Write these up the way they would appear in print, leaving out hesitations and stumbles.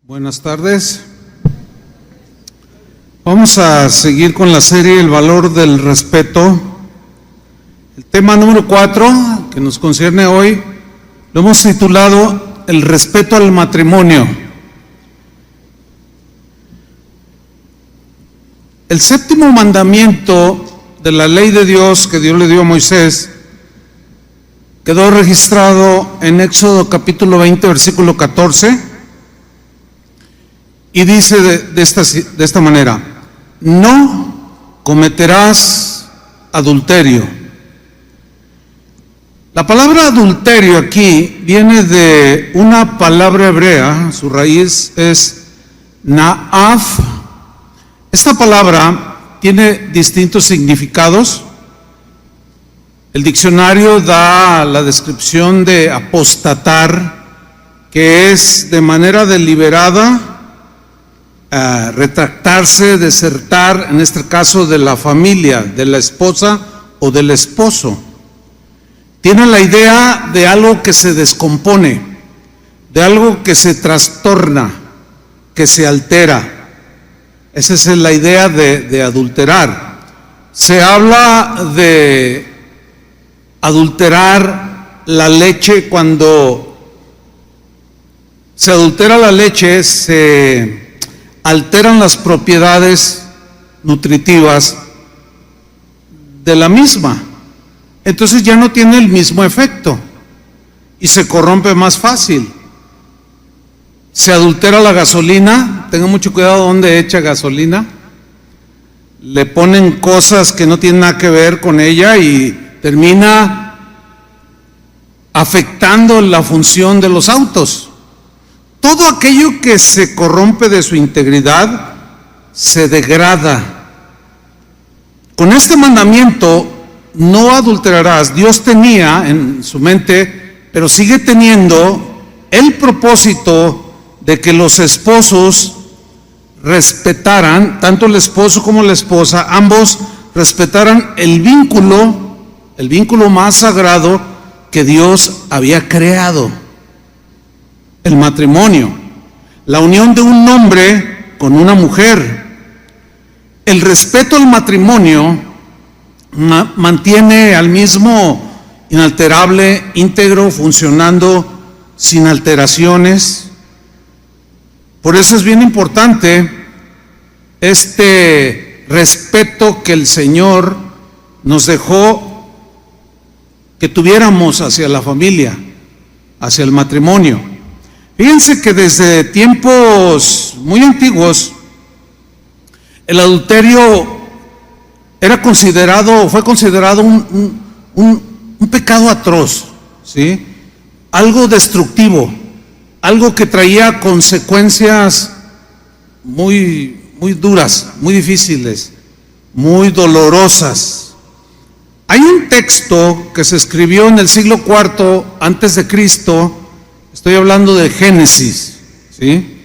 Buenas tardes. Vamos a seguir con la serie El valor del respeto. El tema número 4 que nos concierne hoy lo hemos titulado El respeto al matrimonio. El séptimo mandamiento de la ley de Dios que Dios le dio a Moisés quedó registrado en Éxodo capítulo 20, versículo 14. Y dice de esta manera: no cometerás adulterio. La palabra adulterio aquí viene de una palabra hebrea, su raíz es na'af. Esta palabra tiene distintos significados. El diccionario da la descripción de apostatar, que es de manera deliberada retractarse, desertar, en este caso de la familia, de la esposa o del esposo. Tiene la idea de algo que se descompone, de algo que se trastorna, que se altera. Esa es la idea de adulterar. Se habla de adulterar la leche. Cuando se adultera la leche, se alteran las propiedades nutritivas de la misma. Entonces ya no tiene el mismo efecto y se corrompe más fácil. Se adultera la gasolina. Tenga mucho cuidado donde echa gasolina. Le ponen cosas que no tienen nada que ver con ella y termina afectando la función de los autos. Todo aquello que se corrompe de su integridad se degrada. Con este mandamiento, no adulterarás, Dios tenía en su mente, pero sigue teniendo el propósito de que los esposos respetaran, tanto el esposo como la esposa, ambos respetaran el vínculo más sagrado que Dios había creado. El matrimonio, la unión de un hombre con una mujer. El respeto al matrimonio mantiene al mismo inalterable, íntegro, funcionando sin alteraciones. Por eso es bien importante este respeto que el Señor nos dejó que tuviéramos hacia la familia, hacia el matrimonio. Fíjense que desde tiempos muy antiguos el adulterio fue considerado un pecado atroz, ¿sí? Algo destructivo, algo que traía consecuencias muy duras, muy difíciles, muy dolorosas. Hay un texto que se escribió en el siglo IV antes de Cristo. Estoy hablando de Génesis, ¿sí?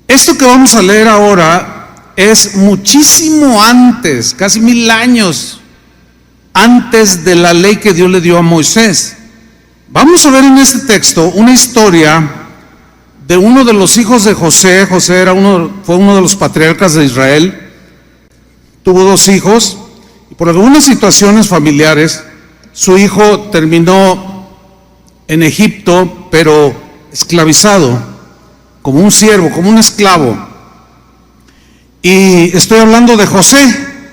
Esto que vamos a leer ahora es muchísimo antes, casi 1000 años antes de la ley que Dios le dio a Moisés. Vamos a ver en este texto una historia de uno de los hijos de José. José fue uno de los patriarcas de Israel. Tuvo 2 hijos y por algunas situaciones familiares su hijo terminó en Egipto, pero esclavizado, como un siervo, como un esclavo. Y estoy hablando de José,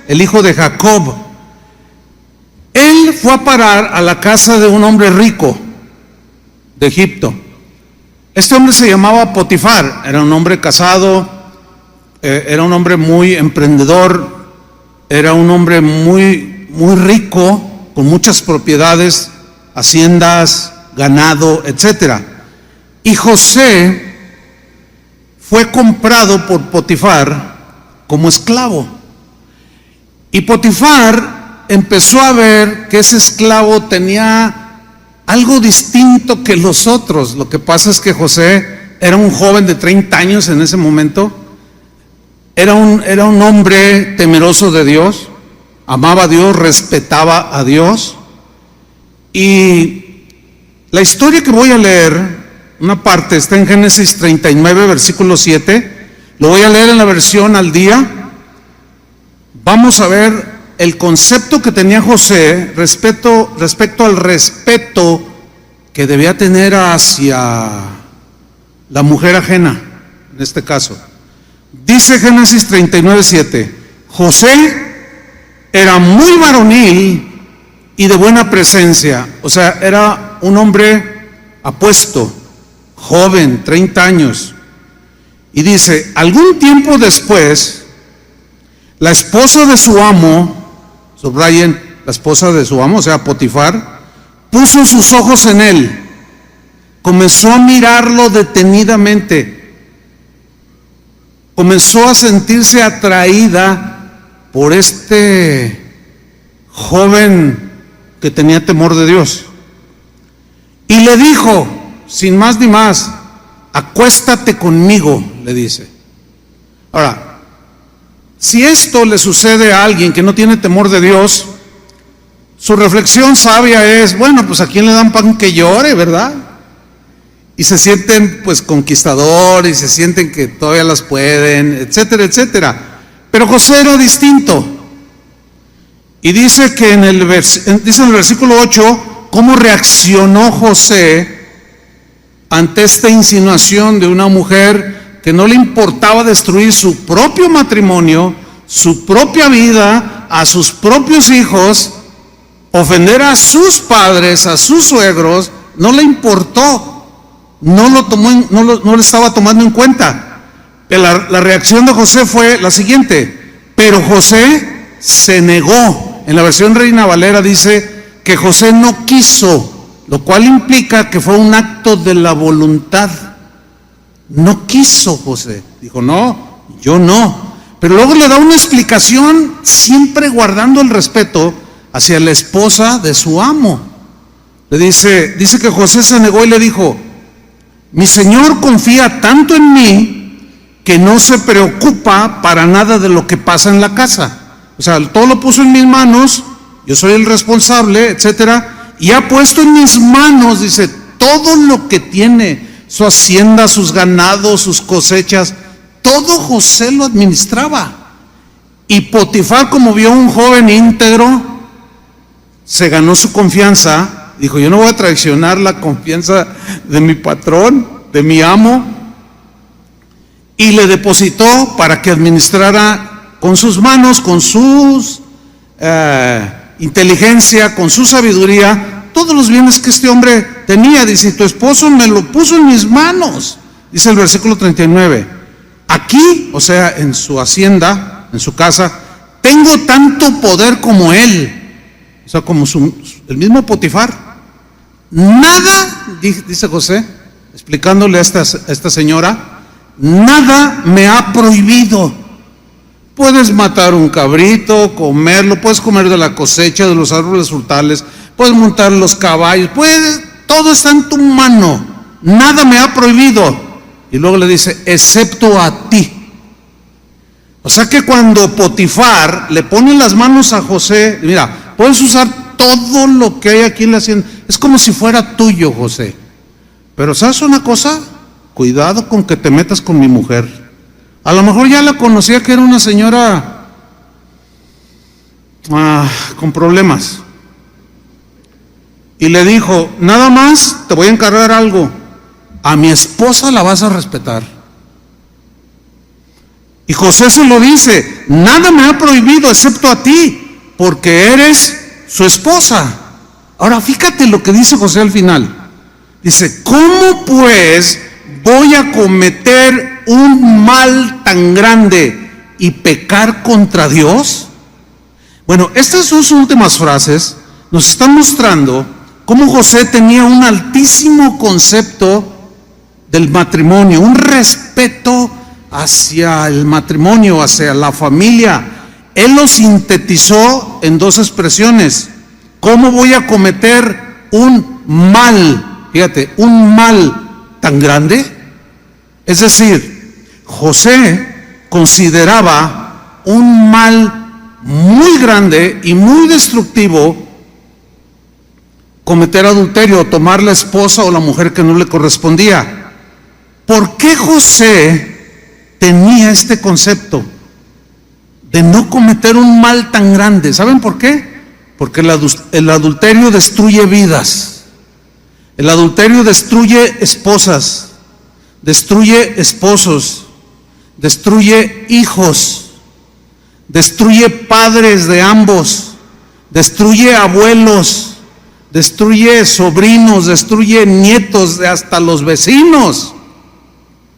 el hijo de Jacob. Él fue a parar a la casa de un hombre rico de Egipto. Este hombre se llamaba Potifar, era un hombre casado, era un hombre muy emprendedor, era un hombre muy rico, con muchas propiedades, haciendas, ganado, etcétera. Y José fue comprado por Potifar como esclavo. Y Potifar empezó a ver que ese esclavo tenía algo distinto que los otros. Lo que pasa es que José era un joven de 30 años en ese momento. Era un hombre temeroso de Dios, amaba a Dios, respetaba a Dios. Y la historia que voy a leer una parte, está en Génesis 39, versículo 7. Lo voy a leer en la versión al día. Vamos a ver el concepto que tenía José respecto al respeto que debía tener hacia la mujer ajena, en este caso. Dice Génesis 39, 7, José era muy varonil y de buena presencia, o sea, era un hombre apuesto, joven, 30 años. Y dice, algún tiempo después, la esposa de su amo, subrayen, la esposa de su amo, o sea, Potifar, puso sus ojos en él, comenzó a mirarlo detenidamente, comenzó a sentirse atraída por este joven que tenía temor de Dios. Y le dijo, sin más ni más, acuéstate conmigo, le dice. Ahora, si esto le sucede a alguien que no tiene temor de Dios, su reflexión sabia es, bueno, pues a quién le dan pan que llore, ¿verdad? Y se sienten pues conquistadores, y se sienten que todavía las pueden, etcétera, etcétera. Pero José era distinto. Y dice que dice en el versículo 8, cómo reaccionó José ante esta insinuación de una mujer que no le importaba destruir su propio matrimonio, su propia vida, a sus propios hijos, ofender a sus padres, a sus suegros, no le importó, no lo estaba tomando en cuenta. La reacción de José fue la siguiente, pero José se negó. En la versión Reina Valera dice que José no quiso, lo cual implica que fue un acto de la voluntad. No quiso José, dijo, no, yo no. Pero luego le da una explicación, siempre guardando el respeto hacia la esposa de su amo. Le dice que José se negó y le dijo, mi señor confía tanto en mí que no se preocupa para nada de lo que pasa en la casa. O sea, todo lo puso en mis manos, yo soy el responsable, etcétera, y ha puesto en mis manos, dice, todo lo que tiene, su hacienda, sus ganados, sus cosechas, todo José lo administraba. Y Potifar, como vio a un joven íntegro, se ganó su confianza, dijo, yo no voy a traicionar la confianza de mi patrón, de mi amo, y le depositó para que administrara con sus manos, con su inteligencia, con su sabiduría, todos los bienes que este hombre tenía. Dice, tu esposo me lo puso en mis manos, dice el versículo 39. Aquí, o sea, en su hacienda, en su casa, tengo tanto poder como él, o sea, como el mismo Potifar. Nada, dice José, explicándole a esta señora, nada me ha prohibido. Puedes matar un cabrito, comerlo, puedes comer de la cosecha, de los árboles frutales, puedes montar los caballos, todo está en tu mano, nada me ha prohibido. Y luego le dice, excepto a ti. O sea que cuando Potifar le pone las manos a José, mira, puedes usar todo lo que hay aquí en la hacienda, es como si fuera tuyo, José. Pero ¿sabes una cosa? Cuidado con que te metas con mi mujer. A lo mejor ya la conocía que era una señora con problemas. Y le dijo, nada más te voy a encargar algo, a mi esposa la vas a respetar. Y José se lo dice, nada me ha prohibido excepto a ti, porque eres su esposa. Ahora fíjate lo que dice José al final. Dice, ¿cómo pues voy a cometer un mal tan grande y pecar contra Dios? Bueno, estas dos últimas frases nos están mostrando cómo José tenía un altísimo concepto del matrimonio, un respeto hacia el matrimonio, hacia la familia. Él lo sintetizó en dos expresiones. ¿Cómo voy a cometer un mal? Fíjate, un mal tan grande. Es decir, José consideraba un mal muy grande y muy destructivo cometer adulterio o tomar la esposa o la mujer que no le correspondía. ¿Por qué José tenía este concepto de no cometer un mal tan grande? ¿Saben por qué? Porque el adulterio destruye vidas. El adulterio destruye esposas, destruye esposos, destruye hijos, destruye padres de ambos, destruye abuelos, destruye sobrinos, destruye nietos, hasta los vecinos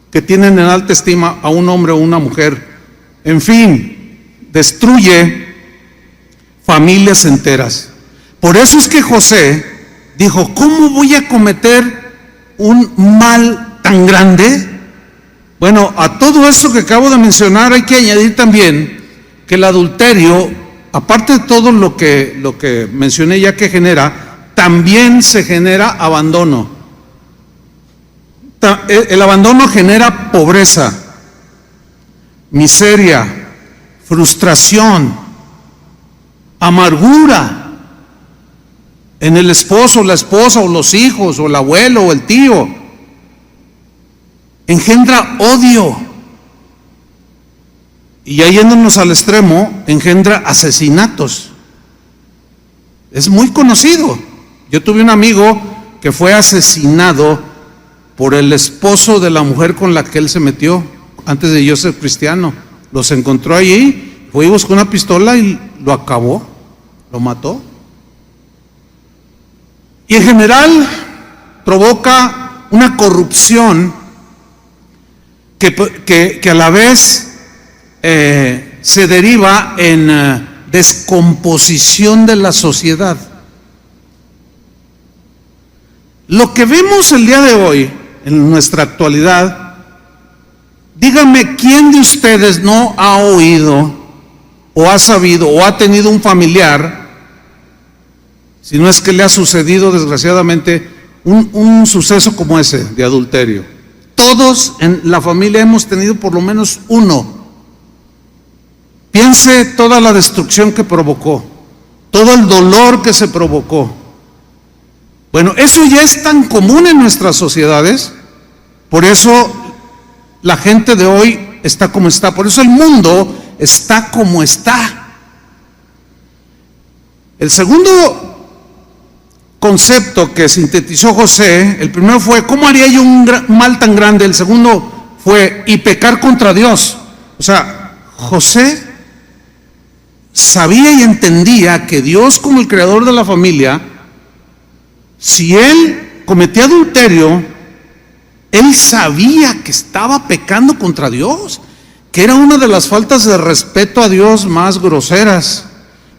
que tienen en alta estima a un hombre o una mujer. En fin, destruye familias enteras. Por eso es que José dijo: ¿cómo voy a cometer un mal tan grande? Bueno, a todo eso que acabo de mencionar hay que añadir también que el adulterio, aparte de todo lo que mencioné ya que genera, también se genera abandono. El abandono genera pobreza, miseria, frustración, amargura en el esposo, la esposa, o los hijos, o el abuelo, o el tío. Engendra odio. Y ya yéndonos al extremo, engendra asesinatos. Es muy conocido. Yo tuve un amigo que fue asesinado por el esposo de la mujer con la que él se metió antes de yo ser cristiano. Los encontró allí, fue y buscó una pistola y lo acabó, lo mató. Y en general provoca una corrupción que a la vez se deriva en descomposición de la sociedad. Lo que vemos el día de hoy, en nuestra actualidad, díganme quién de ustedes no ha oído, o ha sabido, o ha tenido un familiar, si no es que le ha sucedido desgraciadamente un suceso como ese de adulterio. Todos en la familia hemos tenido por lo menos uno. Piense toda la destrucción que provocó, todo el dolor que se provocó. Bueno, eso ya es tan común en nuestras sociedades, por eso la gente de hoy está como está, por eso el mundo está como está. El segundo concepto que sintetizó José, el primero fue: ¿cómo haría yo un mal tan grande? El segundo fue: y pecar contra Dios. O sea, José sabía y entendía que Dios, como el creador de la familia, si él cometía adulterio, él sabía que estaba pecando contra Dios, que era una de las faltas de respeto a Dios más groseras.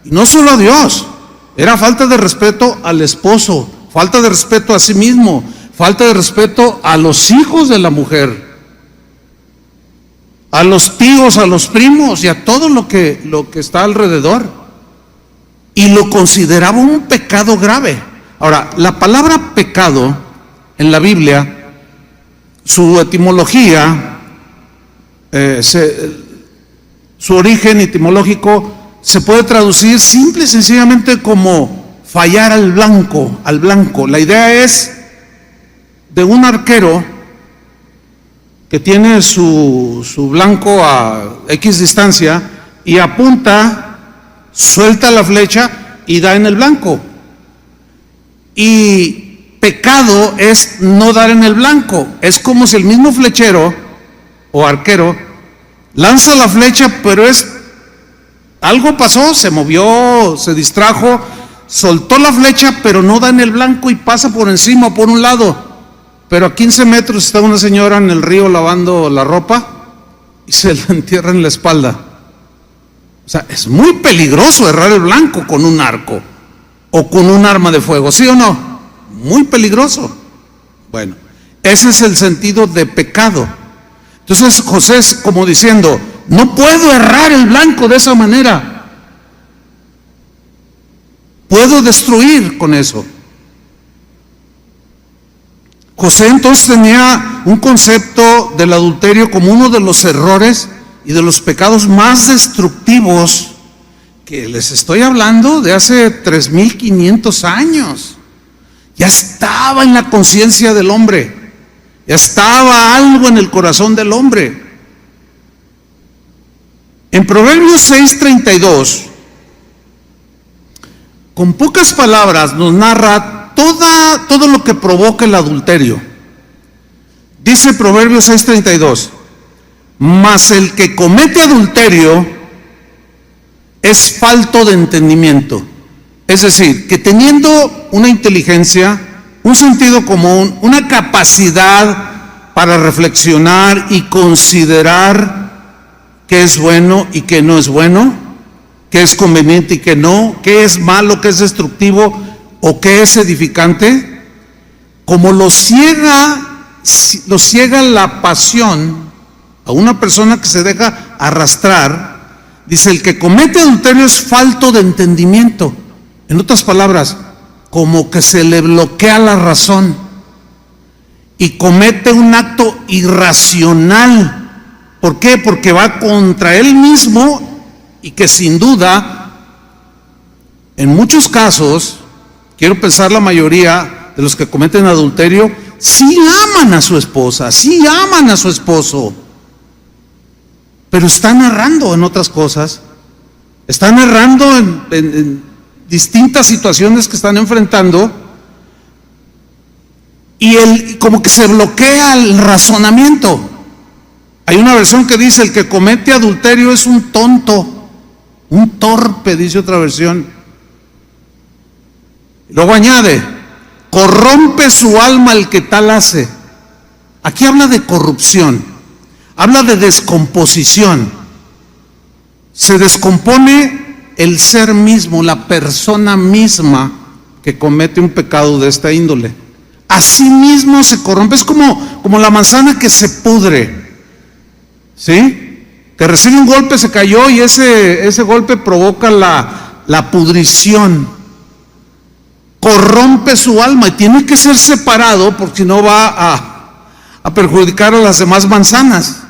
Y no solo a Dios, era falta de respeto al esposo, falta de respeto a sí mismo, falta de respeto a los hijos de la mujer, a los tíos, a los primos y a todo lo que está alrededor. Y lo consideraba un pecado grave. Ahora, la palabra pecado en la Biblia, su etimología, su origen etimológico se puede traducir simple y sencillamente como fallar al blanco, al blanco. La idea es de un arquero que tiene su blanco a X distancia y apunta, suelta la flecha y da en el blanco. Y pecado es no dar en el blanco. Es como si el mismo flechero o arquero lanza la flecha, pero algo pasó, se movió, se distrajo, soltó la flecha, pero no da en el blanco y pasa por encima o por un lado. Pero a 15 metros está una señora en el río lavando la ropa y se la entierra en la espalda. O sea, es muy peligroso errar el blanco con un arco o con un arma de fuego, ¿sí o no? Muy peligroso. Bueno, ese es el sentido de pecado. Entonces José es como diciendo: no puedo errar el blanco de esa manera, puedo destruir con eso. José entonces tenía un concepto del adulterio como uno de los errores y de los pecados más destructivos, que les estoy hablando de hace 3500 años. Ya estaba en la conciencia del hombre, ya estaba algo en el corazón del hombre. En Proverbios 6:32, con pocas palabras nos narra todo lo que provoca el adulterio. Dice Proverbios 6:32, mas el que comete adulterio es falto de entendimiento. Es decir, que teniendo una inteligencia, un sentido común, una capacidad para reflexionar y considerar qué es bueno y qué no es bueno, qué es conveniente y qué no, qué es malo, qué es destructivo o qué es edificante, como lo ciega la pasión a una persona que se deja arrastrar. Dice, el que comete adulterio es falto de entendimiento. En otras palabras, como que se le bloquea la razón y comete un acto irracional. ¿Por qué? Porque va contra él mismo, y que sin duda, en muchos casos, quiero pensar la mayoría de los que cometen adulterio, sí aman a su esposa, sí aman a su esposo, pero están errando en otras cosas, están errando en distintas situaciones que están enfrentando, y como que se bloquea el razonamiento. Hay una versión que dice, el que comete adulterio es un tonto, un torpe, dice otra versión. Luego añade, corrompe su alma el que tal hace. Aquí habla de corrupción, habla de descomposición. Se descompone el ser mismo, la persona misma que comete un pecado de esta índole. Así mismo se corrompe, es como la manzana que se pudre, ¿sí? Que recibe un golpe, se cayó, y ese golpe provoca la pudrición. Corrompe su alma y tiene que ser separado, porque si no va a perjudicar a las demás manzanas.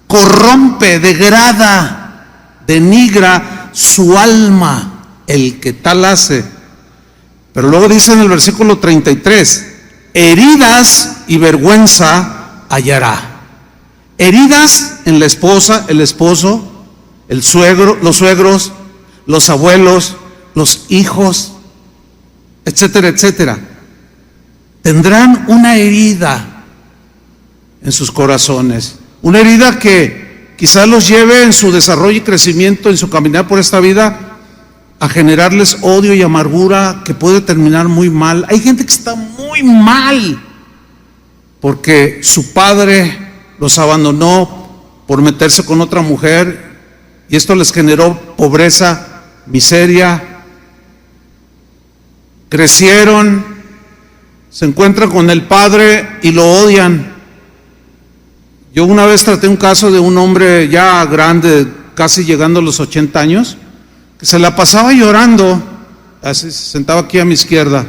Corrompe, degrada, denigra su alma el que tal hace. Pero luego dice en el versículo 33, heridas y vergüenza hallará. Heridas en la esposa, el esposo, el suegro, los suegros, los abuelos, los hijos, etcétera, etcétera. Tendrán una herida en sus corazones, una herida que quizás los lleve en su desarrollo y crecimiento, en su caminar por esta vida, a generarles odio y amargura que puede terminar muy mal. Hay gente que está muy mal porque su padre los abandonó por meterse con otra mujer, y esto les generó pobreza, miseria. Crecieron, se encuentran con el padre y lo odian. Yo una vez traté un caso de un hombre ya grande, casi llegando a los 80 años, que se la pasaba llorando, así se sentaba aquí a mi izquierda,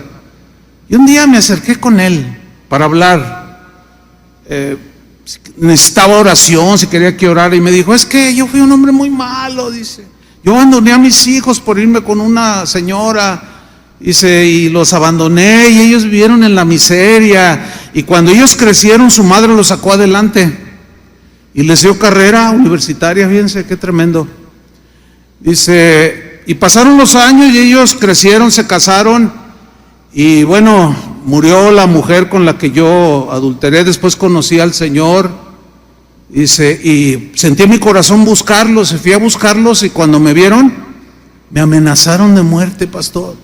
y un día me acerqué con él para hablar. Necesitaba oración, si quería que orara, y me dijo, es que yo fui un hombre muy malo, dice, yo abandoné a mis hijos por irme con una señora, dice, y los abandoné, y ellos vivieron en la miseria, y cuando ellos crecieron su madre los sacó adelante y les dio carrera universitaria. Fíjense qué tremendo. Dice, y pasaron los años y ellos crecieron, se casaron, y bueno, murió la mujer con la que yo adulteré. Después conocí al Señor, dice, y sentí en mi corazón buscarlos, y fui a buscarlos, y cuando me vieron me amenazaron de muerte, pastor.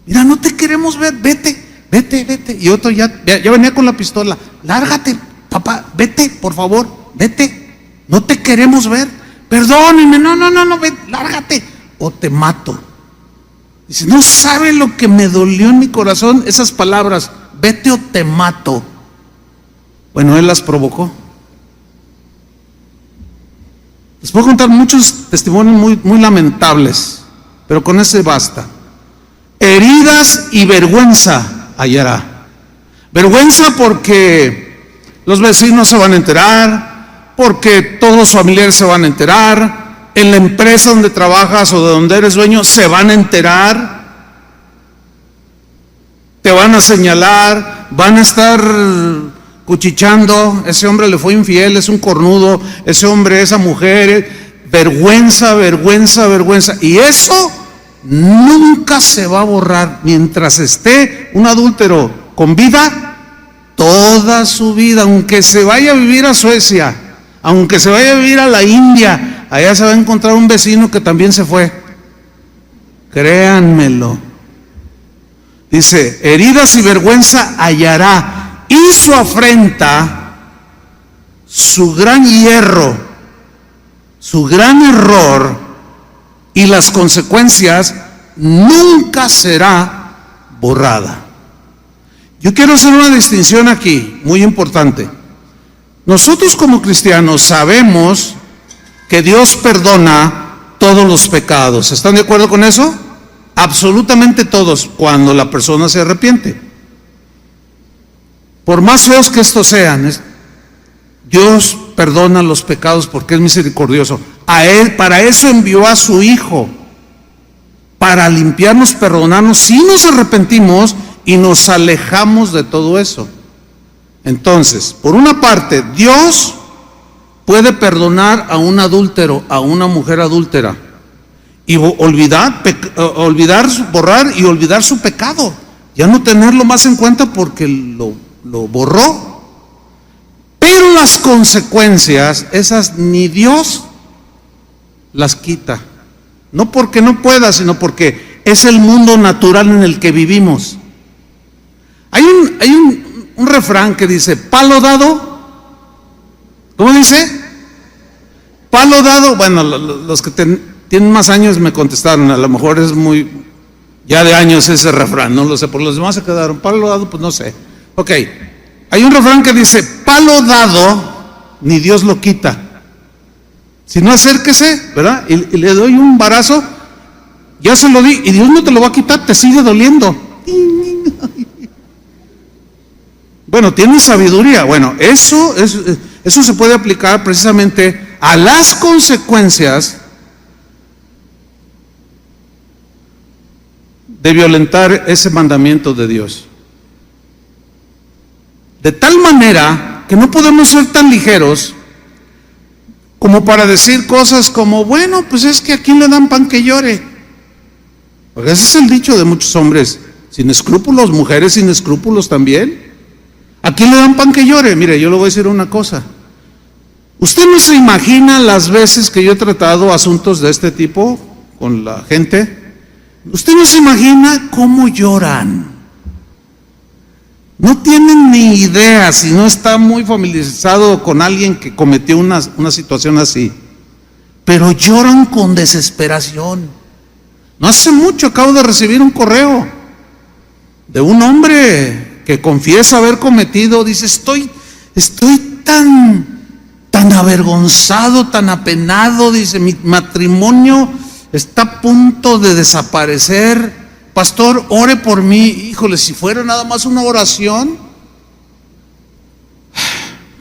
Mira, no te queremos ver, vete, vete, vete. Y otro ya venía con la pistola, lárgate, papá, vete, por favor, vete, no te queremos ver. Perdónenme, no, vete, lárgate o te mato. Dice, no sabe lo que me dolió en mi corazón esas palabras, vete o te mato. Bueno, él las provocó. Les puedo contar muchos testimonios muy lamentables, pero con ese basta. Heridas y vergüenza hallará. Vergüenza porque los vecinos se van a enterar, porque todos los familiares se van a enterar, en la empresa donde trabajas o de donde eres dueño se van a enterar, te van a señalar, van a estar cuchichando, ese hombre le fue infiel, es un cornudo, ese hombre, esa mujer, vergüenza, vergüenza, vergüenza. Y eso nunca se va a borrar mientras esté un adúltero con vida, toda su vida, aunque se vaya a vivir a Suecia, aunque se vaya a vivir a la India, allá se va a encontrar un vecino que también se fue. Créanmelo. Dice, heridas y vergüenza hallará, y su afrenta, su gran hierro, su gran error y las consecuencias nunca será borrada. Yo quiero hacer una distinción aquí, muy importante. Nosotros como cristianos sabemos que Dios perdona todos los pecados. ¿Están de acuerdo con eso? Absolutamente todos, cuando la persona se arrepiente. Por más feos que estos sean, Dios perdona los pecados porque es misericordioso. A Él, para eso envió a su Hijo, para limpiarnos, perdonarnos, si nos arrepentimos y nos alejamos de todo eso. Entonces, por una parte, Dios puede perdonar a un adúltero, a una mujer adúltera, y borrar y olvidar su pecado, ya no tenerlo más en cuenta porque lo borró. Pero las consecuencias, esas ni Dios las quita, no porque no pueda, sino porque es el mundo natural en el que vivimos. Hay un refrán que dice, palo dado, ¿cómo dice? Palo dado, bueno, los que tienen más años me contestaron, a lo mejor es muy, ya de años ese refrán, no lo sé, por los demás se quedaron, palo dado, pues no sé. Ok, hay un refrán que dice, palo dado, ni Dios lo quita. Si no, acérquese, ¿verdad? Y le doy un varazo, ya se lo di, y Dios no te lo va a quitar, te sigue doliendo. Bueno, tiene sabiduría. Bueno, eso se puede aplicar precisamente a las consecuencias de violentar ese mandamiento de Dios. De tal manera que no podemos ser tan ligeros como para decir cosas como, bueno, pues es que a quién le dan pan que llore. Porque ese es el dicho de muchos hombres sin escrúpulos, mujeres sin escrúpulos también. ¿A quién le dan pan que llore? Mire, yo le voy a decir una cosa. Usted no se imagina las veces que yo he tratado asuntos de este tipo con la gente. Usted no se imagina cómo lloran. No tienen ni idea si no está muy familiarizado con alguien que cometió una situación así. Pero lloran con desesperación. No hace mucho acabo de recibir un correo de un hombre que confiesa haber cometido, dice, estoy tan avergonzado, tan apenado, dice, mi matrimonio está a punto de desaparecer. Pastor, ore por mí. Híjole, si fuera nada más una oración,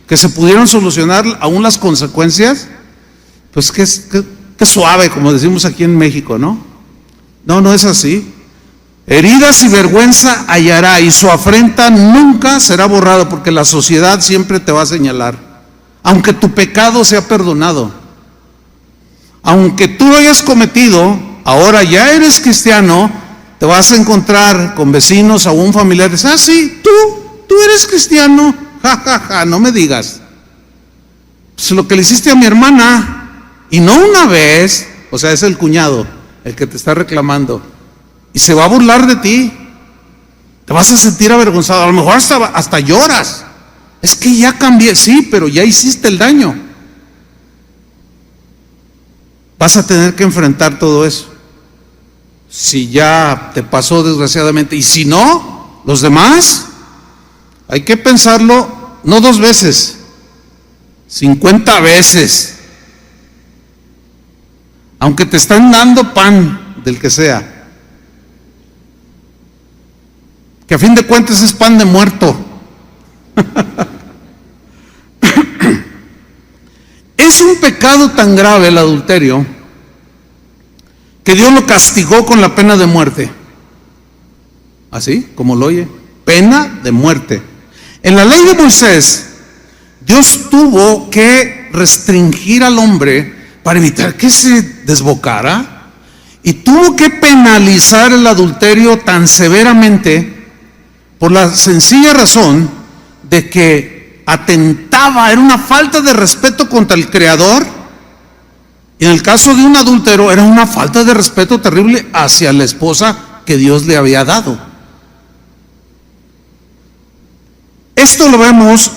que se pudieran solucionar aún las consecuencias, pues que suave, como decimos aquí en México, ¿no? No es así. Heridas y vergüenza hallará, y su afrenta nunca será borrada, porque la sociedad siempre te va a señalar, aunque tu pecado sea perdonado, aunque tú lo hayas cometido, ahora ya eres cristiano, te vas a encontrar con vecinos, aún familiares, sí, tú eres cristiano, ja, no me digas, pues lo que le hiciste a mi hermana, y no una vez, o sea, es el cuñado el que te está reclamando, y se va a burlar de ti, te vas a sentir avergonzado, a lo mejor hasta lloras, es que ya cambié, sí, pero ya hiciste el daño, vas a tener que enfrentar todo eso, si ya te pasó desgraciadamente, y si no, los demás, hay que pensarlo, no 2 veces, 50 veces, aunque te están dando pan del que sea, que a fin de cuentas es pan de muerto. Es un pecado tan grave el adulterio que Dios lo castigó con la pena de muerte. Así como lo oye. pena de muerte. En la ley de Moisés, Dios tuvo que restringir al hombre para evitar que se desbocara, y tuvo que penalizar el adulterio tan severamente por la sencilla razón de que atentaba, era una falta de respeto contra el Creador, y en el caso de un adúltero era una falta de respeto terrible hacia la esposa que Dios le había dado. Esto lo vemos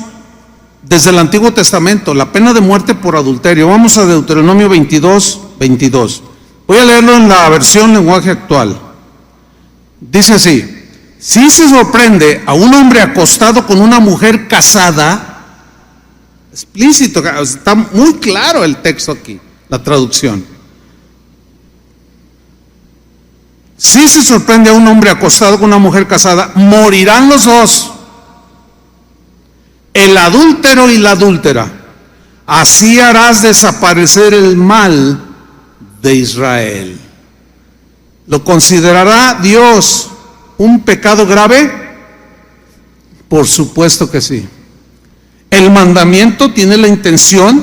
desde el Antiguo Testamento, la pena de muerte por adulterio. Vamos a Deuteronomio 22:22. Voy a leerlo en la versión lenguaje actual. Dice así: si se sorprende a un hombre acostado con una mujer casada, explícito, está muy claro el texto aquí, la traducción. Si se sorprende a un hombre acostado con una mujer casada, morirán los dos, el adúltero y la adúltera. Así harás desaparecer el mal de Israel. ¿Lo considerará Dios un pecado grave? Por supuesto que sí. El mandamiento tiene la intención,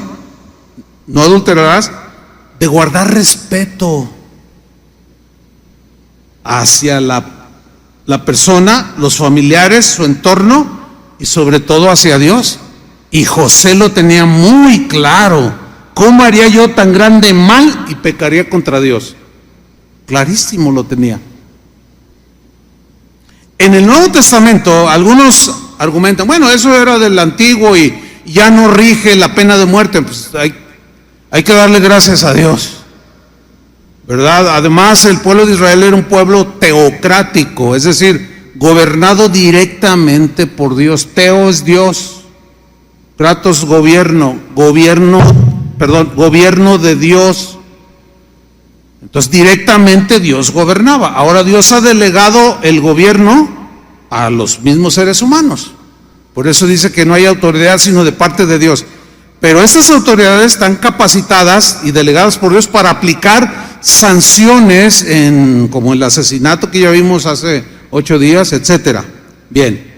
no adulterarás, de guardar respeto hacia la persona, los familiares, su entorno y sobre todo hacia Dios. Y José lo tenía muy claro. ¿Cómo haría yo tan grande mal y pecaría contra Dios? Clarísimo lo tenía. En el Nuevo Testamento algunos argumentan, bueno, eso era del Antiguo y ya no rige la pena de muerte. Pues hay que darle gracias a Dios, ¿verdad? Además, el pueblo de Israel era un pueblo teocrático, es decir, gobernado directamente por Dios. Teo es Dios, kratos gobierno de Dios. Entonces directamente Dios gobernaba. Ahora Dios ha delegado el gobierno a los mismos seres humanos. Por eso dice que no hay autoridad sino de parte de Dios. Pero estas autoridades están capacitadas y delegadas por Dios para aplicar sanciones como el asesinato que ya vimos hace 8 días, etcétera. Bien,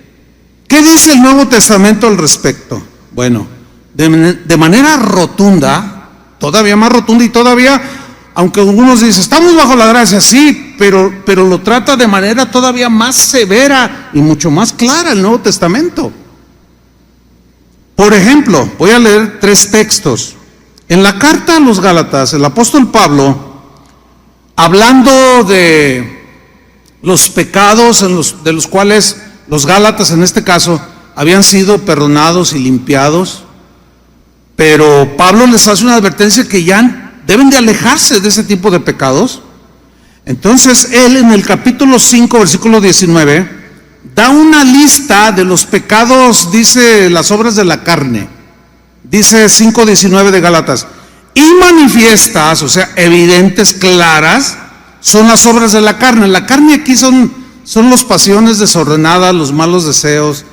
¿qué dice el Nuevo Testamento al respecto? Bueno, de manera rotunda, todavía más rotunda, y todavía, aunque algunos dicen, estamos bajo la gracia, sí, pero lo trata de manera todavía más severa y mucho más clara el Nuevo Testamento. Por ejemplo, voy a leer 3 textos. En la carta a los Gálatas, el apóstol Pablo, hablando de los pecados de los cuales los Gálatas en este caso habían sido perdonados y limpiados, pero Pablo les hace una advertencia que ya deben de alejarse de ese tipo de pecados. Entonces él en el capítulo 5, versículo 19, da una lista de los pecados, dice, las obras de la carne. Dice 5:19 de Gálatas: y manifiestas, o sea, evidentes, claras, son las obras de la carne. La carne aquí son las pasiones desordenadas, los malos deseos,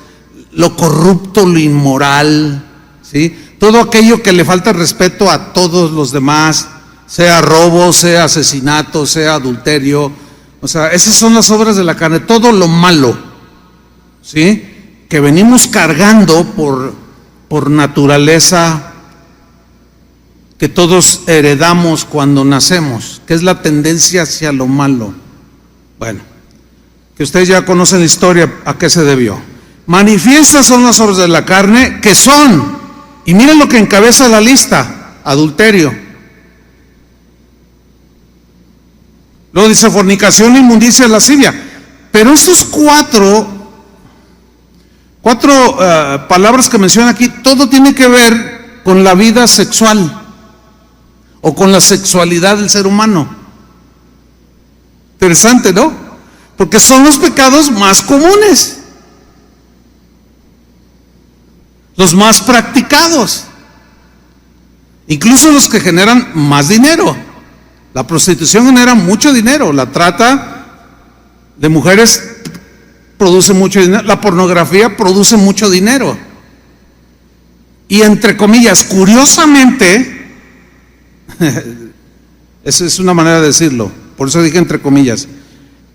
lo corrupto, lo inmoral, ¿sí? Todo aquello que le falta respeto a todos los demás, sea robo, sea asesinato, sea adulterio. O sea, esas son las obras de la carne, todo lo malo, ¿sí? Que venimos cargando por naturaleza, que todos heredamos cuando nacemos, que es la tendencia hacia lo malo. Bueno, que ustedes ya conocen la historia, a qué se debió. Manifiestas son las obras de la carne, que son, y miren lo que encabeza la lista: adulterio. Luego dice fornicación, inmundicia, lascivia. Pero esos cuatro palabras que menciona aquí, todo tiene que ver con la vida sexual o con la sexualidad del ser humano. Interesante, ¿no? Porque son los pecados más comunes, los más practicados, incluso los que generan más dinero. La prostitución genera mucho dinero, la trata de mujeres produce mucho dinero, la pornografía produce mucho dinero. Y entre comillas, curiosamente, esa es una manera de decirlo, por eso dije entre comillas,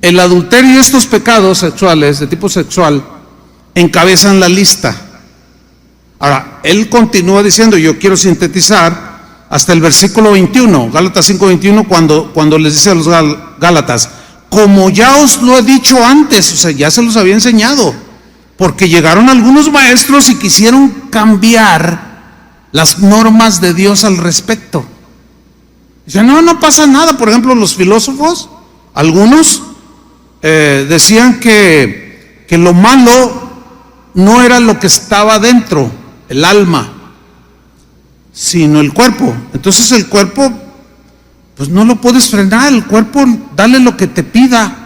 el adulterio y estos pecados sexuales de tipo sexual encabezan la lista. Ahora, él continúa diciendo, yo quiero sintetizar hasta el versículo 21, Gálatas 5:21, cuando les dice a los Gálatas, como ya os lo he dicho antes, o sea, ya se los había enseñado, porque llegaron algunos maestros y quisieron cambiar las normas de Dios al respecto. Dicen, no pasa nada. Por ejemplo, los filósofos, algunos decían que lo malo no era lo que estaba dentro, el alma, sino el cuerpo. Entonces el cuerpo, pues no lo puedes frenar, el cuerpo, dale lo que te pida.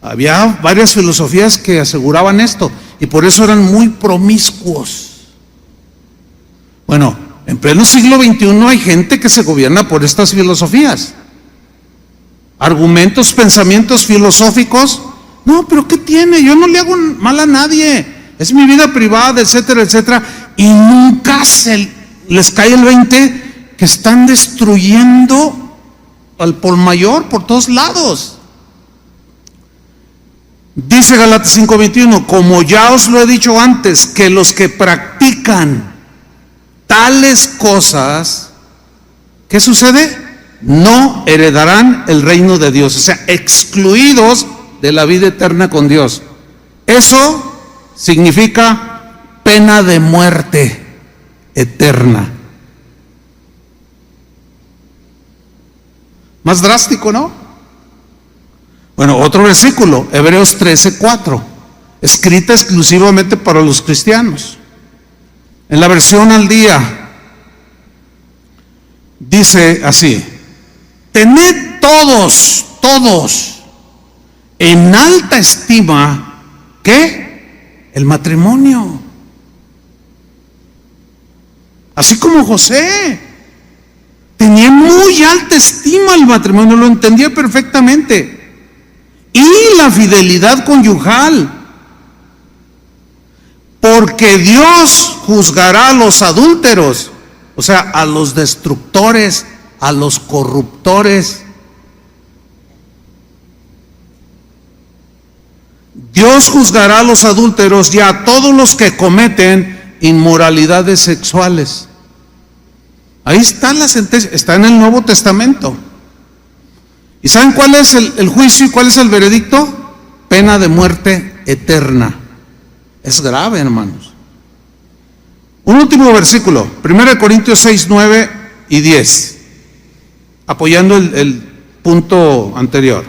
Había varias filosofías que aseguraban esto, y por eso eran muy promiscuos. Bueno, en pleno siglo XXI hay gente que se gobierna por estas filosofías. Argumentos, pensamientos filosóficos. No, pero ¿qué tiene? Yo no le hago mal a nadie. Es mi vida privada, etcétera, etcétera. Y nunca les cae el 20 que están destruyendo al por mayor por todos lados. Dice Gálatas 5:21, como ya os lo he dicho antes, que los que practican tales cosas, ¿qué sucede? No heredarán el reino de Dios, o sea, excluidos de la vida eterna con Dios. Eso significa pena de muerte eterna. Más drástico, ¿no? Bueno, otro versículo, Hebreos 13:4, escrita exclusivamente para los cristianos. En la versión al día dice así: tened todos en alta estima, ¿qué? El matrimonio. Así como José tenía muy alta estima el matrimonio, lo entendía perfectamente. Y la fidelidad conyugal, porque Dios juzgará a los adúlteros, o sea, a los destructores, a los corruptores. Dios juzgará a los adúlteros y a todos los que cometen inmoralidades sexuales. Ahí está la sentencia, está en el Nuevo Testamento. ¿Y saben cuál es el juicio y cuál es el veredicto? Pena de muerte eterna. Es grave, hermanos. Un último versículo, 1 Corintios 6, 9 y 10, apoyando el punto anterior.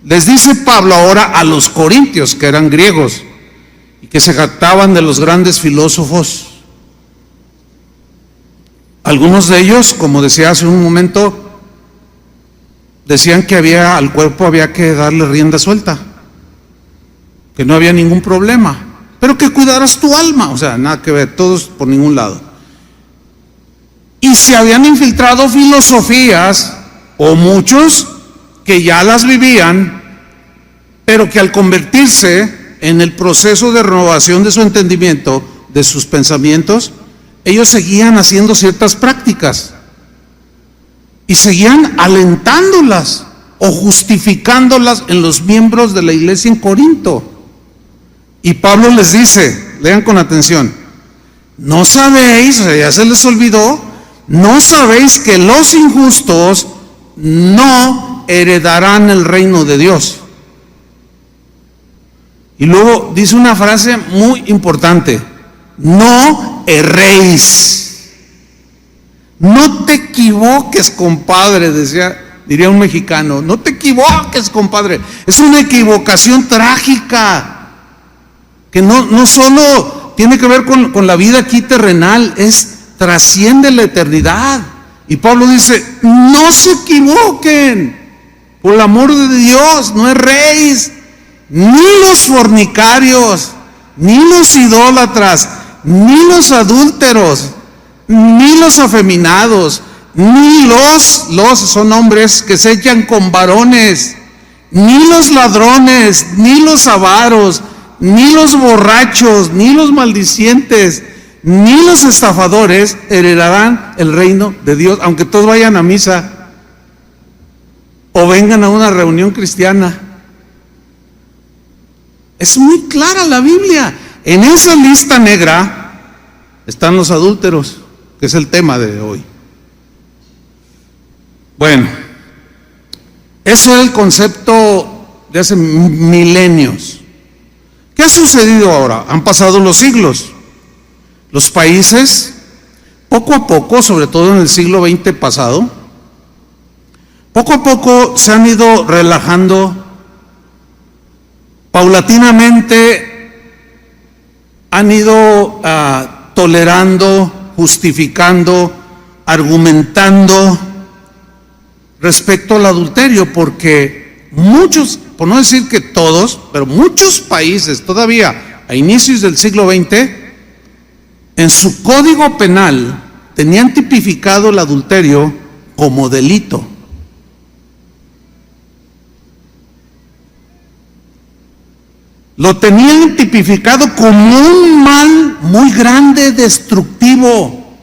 Les dice Pablo ahora a los corintios, que eran griegos y que se jactaban de los grandes filósofos. Algunos de ellos, como decía hace un momento, decían que al cuerpo había que darle rienda suelta, que no había ningún problema, pero que cuidaras tu alma, o sea, nada que ver, todos por ningún lado. Y se habían infiltrado filosofías, o muchos que ya las vivían, pero que al convertirse en el proceso de renovación de su entendimiento, de sus pensamientos, ellos seguían haciendo ciertas prácticas y seguían alentándolas o justificándolas en los miembros de la iglesia en Corinto. Y Pablo les dice, lean con atención, ¿no sabéis, o sea, ya se les olvidó, no sabéis que los injustos no heredarán el reino de Dios? Y luego dice una frase muy importante, no erréis. No te equivoques, compadre, diría un mexicano, no te equivoques, compadre. Es una equivocación trágica, que no solo tiene que ver con la vida aquí terrenal, trasciende la eternidad. Y Pablo dice, no se equivoquen, por el amor de Dios, no erréis, ni los fornicarios, ni los idólatras, ni los adúlteros, ni los afeminados, ni los son hombres que se echan con varones, ni los ladrones, ni los avaros, ni los borrachos, ni los maldicientes, ni los estafadores heredarán el reino de Dios, aunque todos vayan a misa o vengan a una reunión cristiana. Es muy clara la Biblia. En esa lista negra están los adúlteros, que es el tema de hoy. Bueno, eso es el concepto de hace milenios. ¿Qué ha sucedido ahora? Han pasado los siglos. Los países, poco a poco, sobre todo en el siglo XX pasado, poco a poco se han ido relajando, paulatinamente han ido tolerando, justificando, argumentando respecto al adulterio, porque muchos, por no decir que todos, pero muchos países todavía a inicios del siglo XX, en su código penal tenían tipificado el adulterio como delito. Lo tenían tipificado como un mal muy grande, destructivo.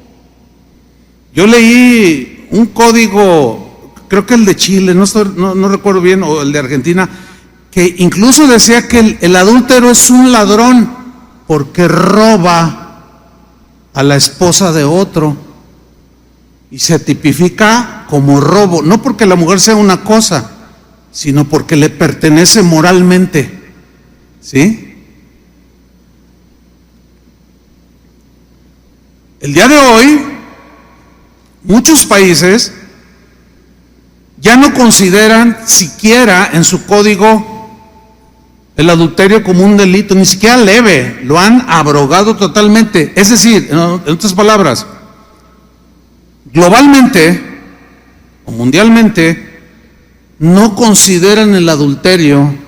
Yo leí un código, creo que el de Chile, no recuerdo bien, o el de Argentina, que incluso decía que el adúltero es un ladrón porque roba a la esposa de otro, y se tipifica como robo, no porque la mujer sea una cosa, sino porque le pertenece moralmente. ¿Sí? El día de hoy, muchos países ya no consideran siquiera en su código el adulterio como un delito, ni siquiera leve, lo han abrogado totalmente. Es decir, en otras palabras, globalmente o mundialmente no consideran el adulterio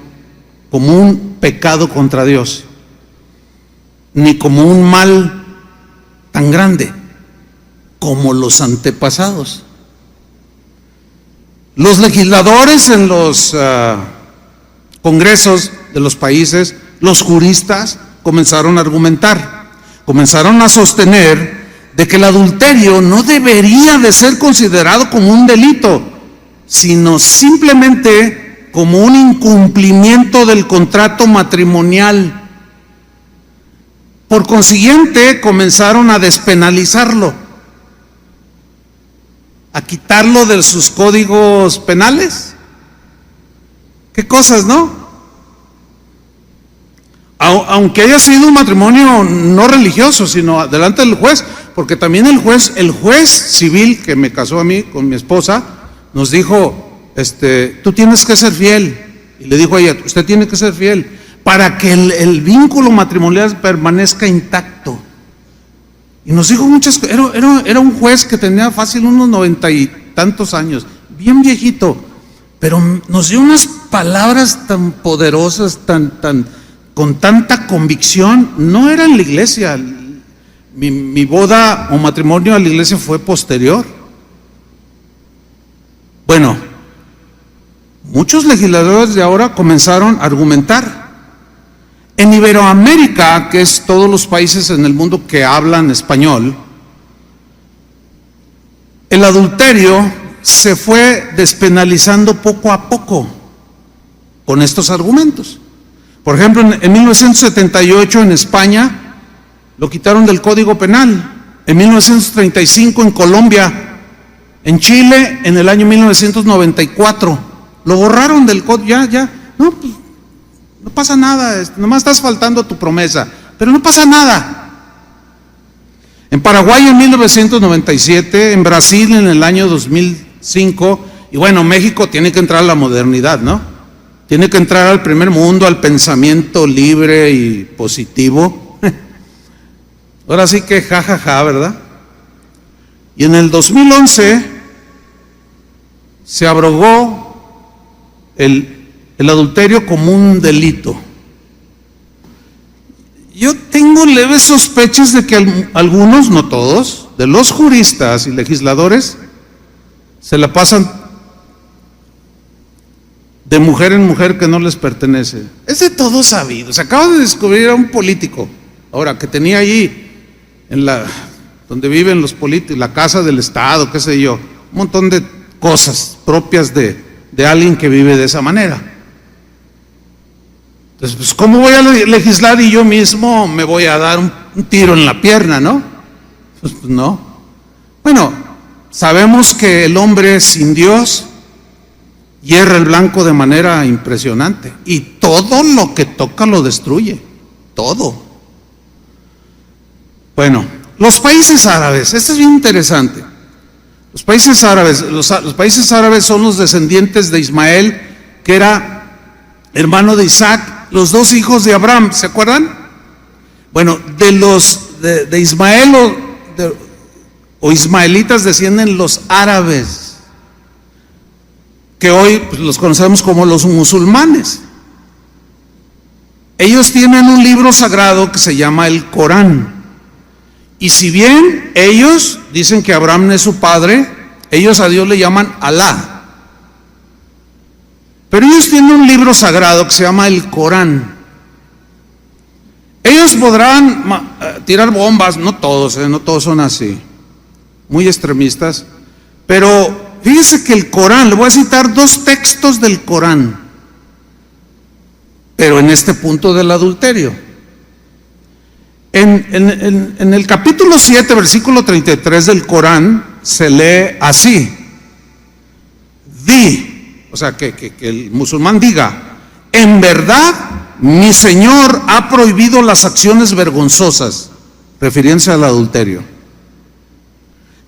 como un pecado contra Dios, ni como un mal tan grande como los antepasados. Los legisladores en los congresos de los países, los juristas, comenzaron a argumentar, comenzaron a sostener de que el adulterio no debería de ser considerado como un delito, sino simplemente como un incumplimiento del contrato matrimonial. Por consiguiente, comenzaron a despenalizarlo, a quitarlo de sus códigos penales. ¿Qué cosas, no? Aunque haya sido un matrimonio no religioso, sino delante del juez, porque también el juez civil que me casó a mí con mi esposa, nos dijo: tú tienes que ser fiel. Y le dijo a ella: usted tiene que ser fiel para que el vínculo matrimonial permanezca intacto. Y nos dijo muchas cosas. Era un juez que tenía fácil unos 90 y tantos años, bien viejito, pero nos dio unas palabras tan poderosas, con tanta convicción. No era en la iglesia. Mi boda o matrimonio a la iglesia fue posterior. Bueno, muchos legisladores de ahora comenzaron a argumentar. En Iberoamérica, que es todos los países en el mundo que hablan español, el adulterio se fue despenalizando poco a poco con estos argumentos. Por ejemplo, en 1978 en España lo quitaron del Código Penal, en 1935 en Colombia, en Chile en el año 1994 lo borraron del código. No pasa nada, nomás estás faltando a tu promesa, pero no pasa nada. En Paraguay en 1997, en Brasil en el año 2005, y bueno, México tiene que entrar a la modernidad, ¿no? Tiene que entrar al primer mundo, al pensamiento libre y positivo. Ahora sí que jajaja, ¿verdad? Y en el 2011 se abrogó el adulterio como un delito. Yo tengo leves sospechas de que algunos, no todos, de los juristas y legisladores se la pasan de mujer en mujer que no les pertenece. Es de todo sabido. Se acaba de descubrir a un político, ahora, que tenía allí, donde viven los políticos, la casa del Estado, qué sé yo, un montón de cosas propias de alguien que vive de esa manera. Entonces, pues, ¿cómo voy a legislar y yo mismo me voy a dar un tiro en la pierna, no? Pues no. Bueno, sabemos que el hombre sin Dios hierra el blanco de manera impresionante y todo lo que toca lo destruye, todo. Bueno, los países árabes, esto es bien interesante. Los países árabes son los descendientes de Ismael, que era hermano de Isaac, los dos hijos de Abraham, ¿se acuerdan? Bueno, de Ismael o ismaelitas descienden los árabes, que hoy pues, los conocemos como los musulmanes. Ellos tienen un libro sagrado que se llama el Corán. Y si bien ellos dicen que Abraham es su padre, ellos a Dios le llaman Alá. Pero ellos tienen un libro sagrado que se llama el Corán. Ellos podrán tirar bombas, no todos son así, muy extremistas, pero fíjese que el Corán, le voy a citar dos textos del Corán, pero en este punto del adulterio. En el capítulo 7, versículo 33 del Corán, se lee así: o sea, que el musulmán diga, en verdad, mi Señor ha prohibido las acciones vergonzosas, refiriéndose al adulterio,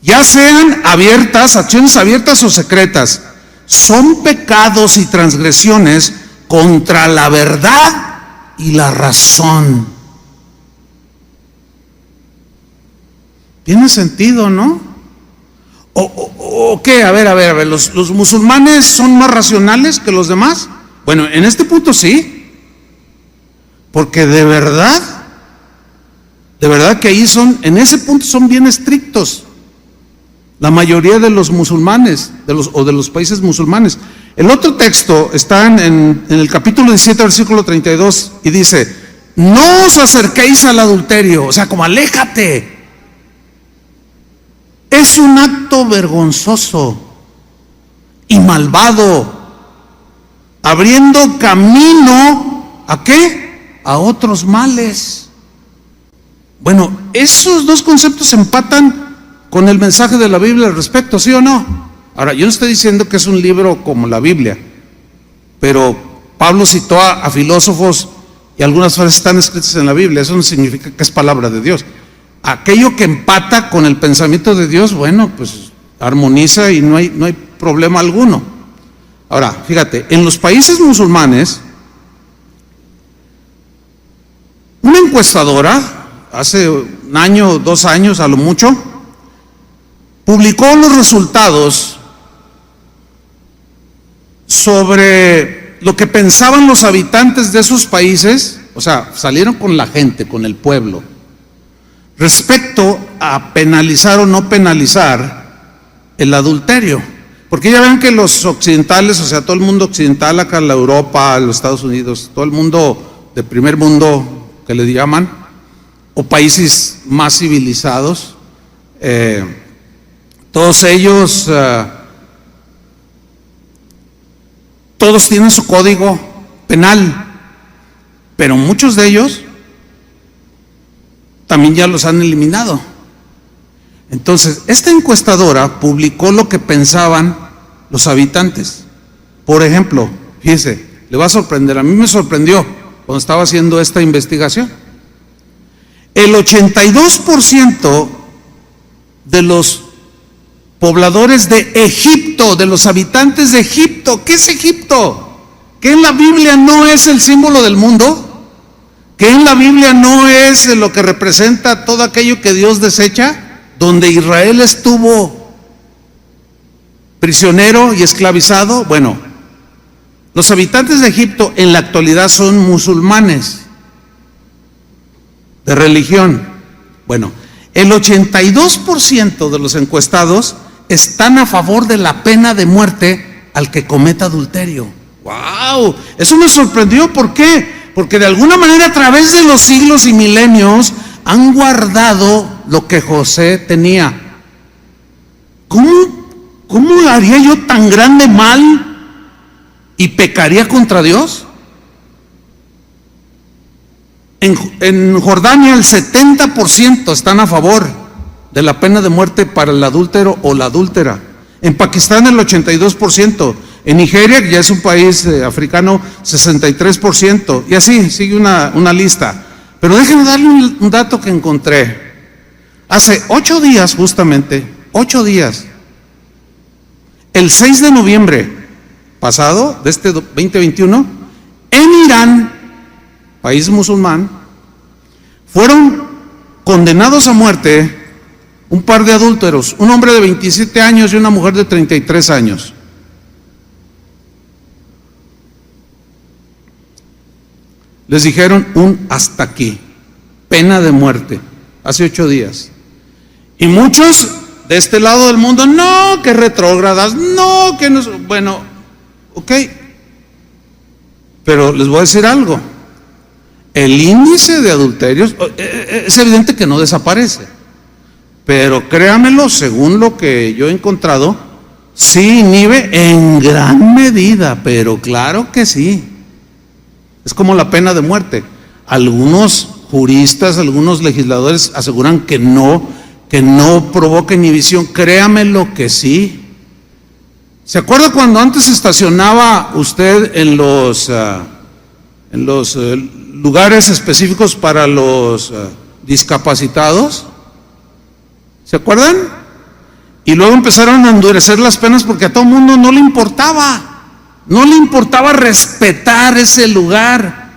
ya sean acciones abiertas o secretas, son pecados y transgresiones contra la verdad y la razón. Tiene sentido, ¿no? ¿O qué? A ver, ¿los musulmanes son más racionales que los demás? Bueno, en este punto sí, porque de verdad que ahí en ese punto son bien estrictos, la mayoría de los musulmanes, de los países musulmanes. El otro texto está en el capítulo 17, versículo 32, y dice, no os acerquéis al adulterio, o sea, como aléjate. Es un acto vergonzoso y malvado, abriendo camino ¿a qué? A otros males. Bueno, esos dos conceptos empatan con el mensaje de la Biblia al respecto, ¿sí o no? Ahora, yo no estoy diciendo que es un libro como la Biblia, pero Pablo citó a filósofos y algunas frases están escritas en la Biblia. Eso no significa que es palabra de Dios. Aquello que empata con el pensamiento de Dios, bueno, pues armoniza y no hay problema alguno. Ahora, fíjate, en los países musulmanes, una encuestadora, hace un año, 2 años a lo mucho, publicó los resultados sobre lo que pensaban los habitantes de esos países, o sea, salieron con la gente, con el pueblo, respecto a penalizar o no penalizar el adulterio. Porque ya ven que los occidentales, o sea, todo el mundo occidental, acá la Europa, los Estados Unidos, todo el mundo de primer mundo que le llaman, o países más civilizados, todos ellos, todos tienen su código penal, pero muchos de ellos también ya los han eliminado. Entonces, esta encuestadora publicó lo que pensaban los habitantes. Por ejemplo, fíjese, le va a sorprender, a mí me sorprendió cuando estaba haciendo esta investigación. El 82% de los pobladores de Egipto, de los habitantes de Egipto, ¿qué es Egipto? ¿Que en la Biblia no es el símbolo del mundo? ¿Que en la Biblia no es lo que representa todo aquello que Dios desecha? Donde Israel estuvo prisionero y esclavizado. Bueno, los habitantes de Egipto en la actualidad son musulmanes de religión. Bueno, el 82% de los encuestados están a favor de la pena de muerte al que cometa adulterio. ¡Wow! Eso me sorprendió. ¿Por qué? Porque de alguna manera a través de los siglos y milenios han guardado lo que José tenía. ¿Cómo haría yo tan grande mal y pecaría contra Dios? En Jordania el 70% están a favor de la pena de muerte para el adúltero o la adúltera. En Pakistán el 82%. En Nigeria, que ya es un país africano, 63%. Y así sigue una lista. Pero déjenme darle un dato que encontré. Hace 8 días, justamente, 8 días, el 6 de noviembre pasado, de este 2021, en Irán, país musulmán, fueron condenados a muerte un par de adúlteros, un hombre de 27 años y una mujer de 33 años. Les dijeron un hasta aquí, pena de muerte, hace 8 días. Y muchos de este lado del mundo, no, que retrógradas, no, que no, bueno, ok. Pero les voy a decir algo, el índice de adulterios es evidente que no desaparece, pero créanmelo, según lo que yo he encontrado, sí inhibe en gran medida, pero claro que sí. Es como la pena de muerte. Algunos juristas, algunos legisladores aseguran que no provoca inhibición. Créamelo que sí. ¿Se acuerda cuando antes estacionaba usted en los lugares específicos para los discapacitados? ¿Se acuerdan? Y luego empezaron a endurecer las penas porque a todo el mundo no le importaba. No le importaba respetar ese lugar.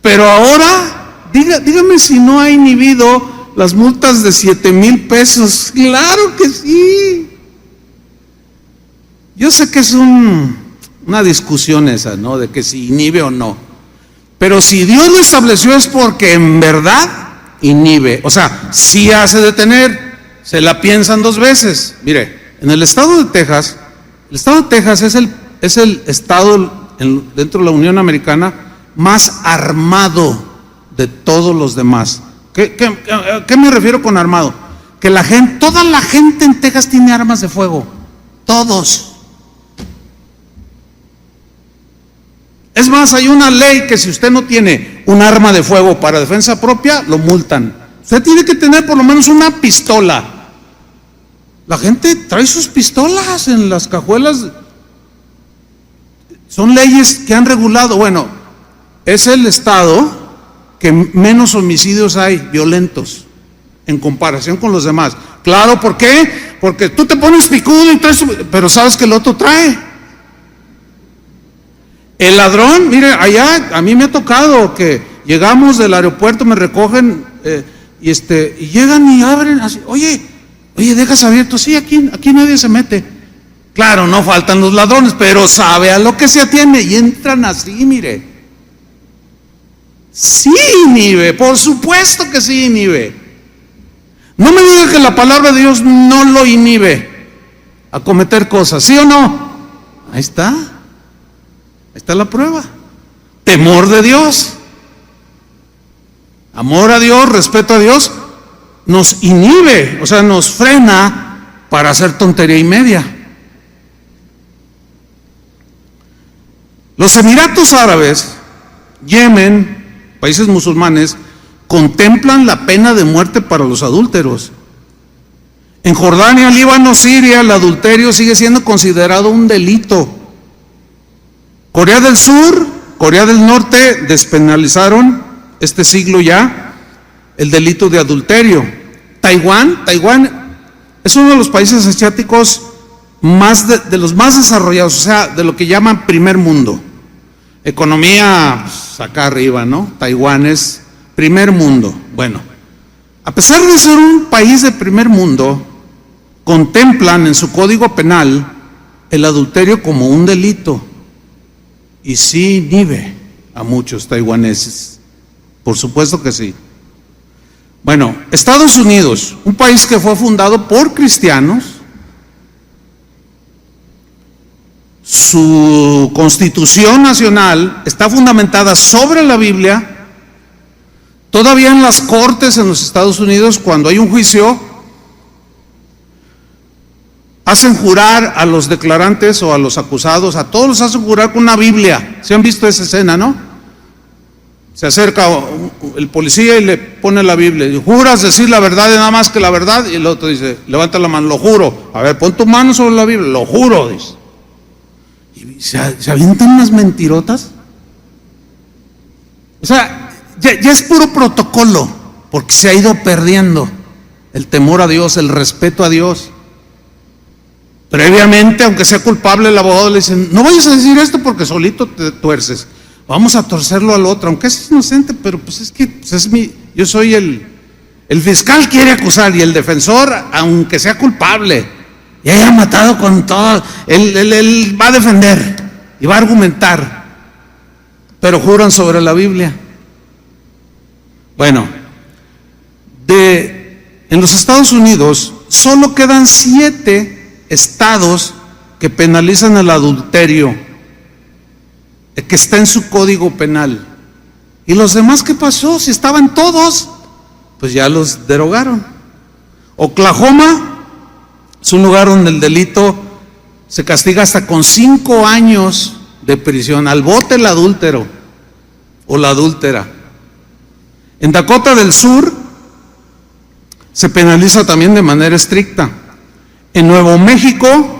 Pero ahora, dígame si no ha inhibido las multas de 7,000 pesos. Claro que sí. Yo sé que es una discusión esa, ¿no? De que si inhibe o no. Pero si Dios lo estableció es porque en verdad inhibe. O sea, sí hace detener, se la piensan 2 veces. Mire, en el estado de Texas es el estado dentro de la Unión Americana más armado de todos los demás. ¿Qué me refiero con armado? Que toda la gente en Texas tiene armas de fuego. Todos. Es más, hay una ley que si usted no tiene un arma de fuego para defensa propia, lo multan. Usted tiene que tener por lo menos una pistola. La gente trae sus pistolas en las cajuelas. Son leyes que han regulado. Bueno, es el estado que menos homicidios hay violentos en comparación con los demás. Claro, ¿por qué? Porque tú te pones picudo y traes, pero sabes que el otro trae. El ladrón, mire, allá a mí me ha tocado que llegamos del aeropuerto, me recogen y llegan y abren así, oye, dejas abierto, sí, aquí nadie se mete. Claro, no faltan los ladrones, pero sabe a lo que se atiene y entran así, mire. Sí inhibe, por supuesto que sí inhibe. No me diga que la palabra de Dios no lo inhibe a cometer cosas, ¿sí o no? Ahí está la prueba. Temor de Dios, amor a Dios, respeto a Dios, nos inhibe, o sea, nos frena para hacer tontería y media. Los Emiratos Árabes, Yemen, países musulmanes, contemplan la pena de muerte para los adúlteros. En Jordania, Líbano, Siria, el adulterio sigue siendo considerado un delito. Corea del Sur, Corea del Norte despenalizaron este siglo ya el delito de adulterio. Taiwán es uno de los países asiáticos de los más desarrollados, o sea, de lo que llaman primer mundo. Economía, pues, acá arriba, ¿no? Taiwán es primer mundo. Bueno, a pesar de ser un país de primer mundo, contemplan en su código penal el adulterio como un delito. Y sí inhibe a muchos taiwaneses. Por supuesto que sí. Bueno, Estados Unidos, un país que fue fundado por cristianos, su constitución nacional está fundamentada sobre la Biblia. Todavía en las cortes en los Estados Unidos, cuando hay un juicio, hacen jurar a los declarantes o a los acusados, a todos los hacen jurar con una Biblia. ¿Se han visto esa escena, no? Se acerca el policía y le pone la Biblia. Y ¿juras decir la verdad y nada más que la verdad? Y el otro dice, levanta la mano, lo juro. A ver, pon tu mano sobre la Biblia, lo juro, dice. Y se avientan unas mentirotas. O sea, ya es puro protocolo, porque se ha ido perdiendo el temor a Dios, el respeto a Dios. Previamente, aunque sea culpable, el abogado le dice, no vayas a decir esto porque solito te tuerces. Vamos a torcerlo al otro, aunque es inocente, pero pues es que pues yo soy el fiscal quiere acusar y el defensor, aunque sea culpable y haya matado con todo, él va a defender y va a argumentar, pero juran sobre la Biblia. Bueno, en los Estados Unidos solo quedan 7 estados que penalizan el adulterio, que está en su código penal. ¿Y los demás qué pasó? Si estaban todos, pues ya los derogaron. Oklahoma es un lugar donde el delito se castiga hasta con 5 años de prisión. Al bote el adúltero o la adúltera. En Dakota del Sur se penaliza también de manera estricta. En Nuevo México,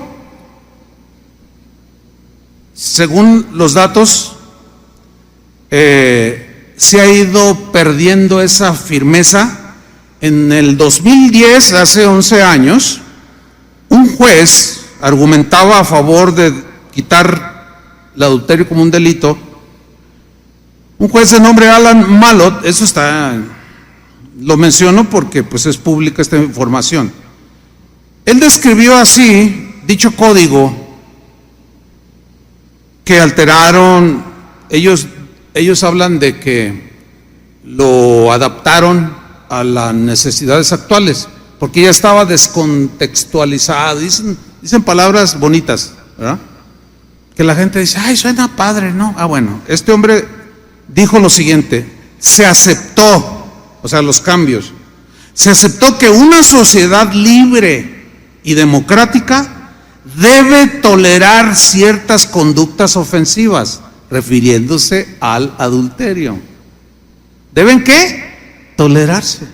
según los datos, se ha ido perdiendo esa firmeza. En el 2010, hace 11 años, un juez argumentaba a favor de quitar el adulterio como un delito. Un juez de nombre Alan Malott, lo menciono porque pues es pública esta información. Él describió así dicho código que alteraron. Ellos hablan de que lo adaptaron a las necesidades actuales, porque ya estaba descontextualizado. Dicen palabras bonitas, ¿verdad? Que la gente dice, ay, suena padre, ¿no? Bueno, este hombre dijo lo siguiente: se aceptó, o sea, los cambios, se aceptó que una sociedad libre y democrática debe tolerar ciertas conductas ofensivas, refiriéndose al adulterio. ¿Deben qué? Tolerarse.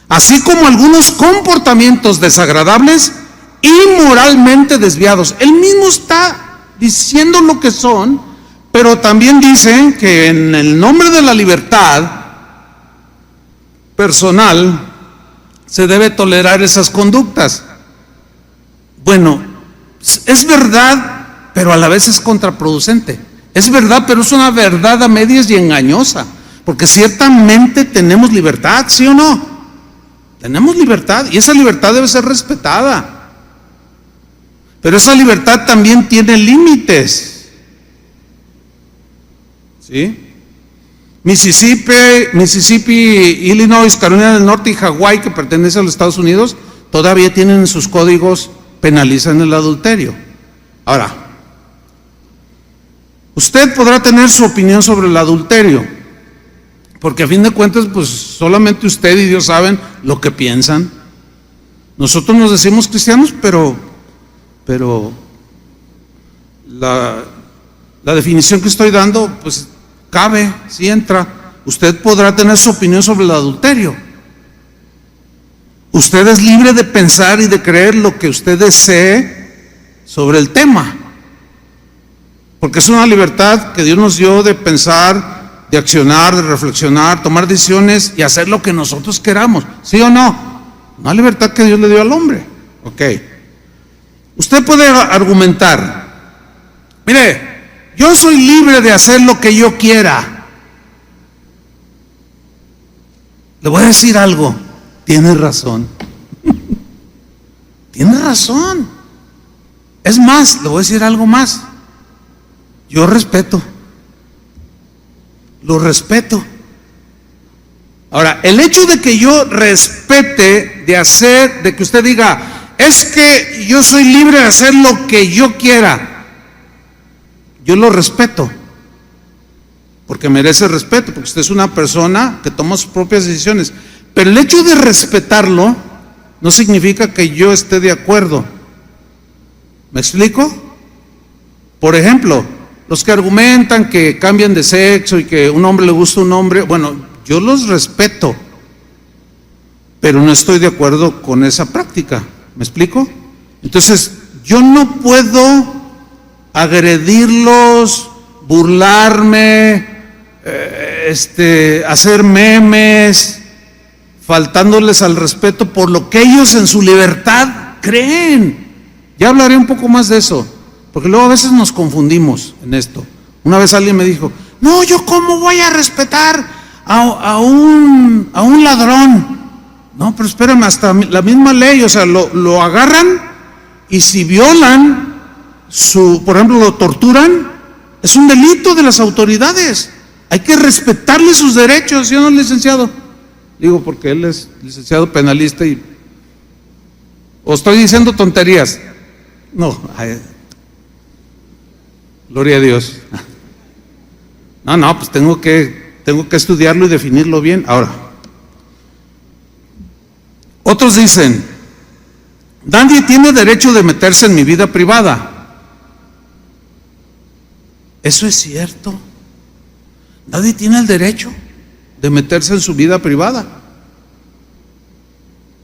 Así como algunos comportamientos desagradables y moralmente desviados. Él mismo está diciendo lo que son, pero también dicen que en el nombre de la libertad personal se debe tolerar esas conductas. Bueno, es verdad, pero a la vez es contraproducente. Es verdad, pero es una verdad a medias y engañosa, porque ciertamente tenemos libertad, ¿sí o no? Tenemos libertad y esa libertad debe ser respetada, pero esa libertad también tiene límites, ¿sí? Mississippi, Illinois, Carolina del Norte y Hawái, que pertenecen a los Estados Unidos, todavía tienen en sus códigos, penalizan el adulterio. Ahora, usted podrá tener su opinión sobre el adulterio, porque a fin de cuentas, pues solamente usted y Dios saben lo que piensan. Nosotros nos decimos cristianos, pero la definición que estoy dando, pues cabe, si entra. Usted podrá tener su opinión sobre el adulterio. Usted es libre de pensar y de creer lo que usted desee sobre el tema, porque es una libertad que Dios nos dio de pensar, de accionar, de reflexionar, tomar decisiones y hacer lo que nosotros queramos, ¿sí o no? Una libertad que Dios le dio al hombre. Ok. Usted puede argumentar, mire, yo soy libre de hacer lo que yo quiera. Le voy a decir algo, tiene razón. Tiene razón. Es más, le voy a decir algo más. Yo respeto. Lo respeto. Ahora, el hecho de que yo respete, de que usted diga, es que yo soy libre de hacer lo que yo quiera, yo lo respeto, porque merece respeto, porque usted es una persona que toma sus propias decisiones. Pero el hecho de respetarlo no significa que yo esté de acuerdo. ¿Me explico? Por ejemplo, los que argumentan que cambian de sexo y que un hombre le gusta un hombre, bueno, yo los respeto, pero no estoy de acuerdo con esa práctica. ¿Me explico? Entonces, yo no puedo agredirlos, burlarme, hacer memes, faltándoles al respeto por lo que ellos en su libertad creen. Ya hablaré un poco más de eso, porque luego a veces nos confundimos en esto. Una vez alguien me dijo, no, yo cómo voy a respetar a un ladrón. No, pero espérame, hasta la misma ley, o sea, lo agarran y si violan por ejemplo, lo torturan, es un delito de las autoridades. Hay que respetarle sus derechos, ¿sí o no, licenciado? Digo, porque él es licenciado penalista ¿o estoy diciendo tonterías? No, gloria a Dios. No, pues tengo que estudiarlo y definirlo bien. Ahora, otros dicen, nadie tiene derecho de meterse en mi vida privada. Eso es cierto. Nadie tiene el derecho de meterse en su vida privada.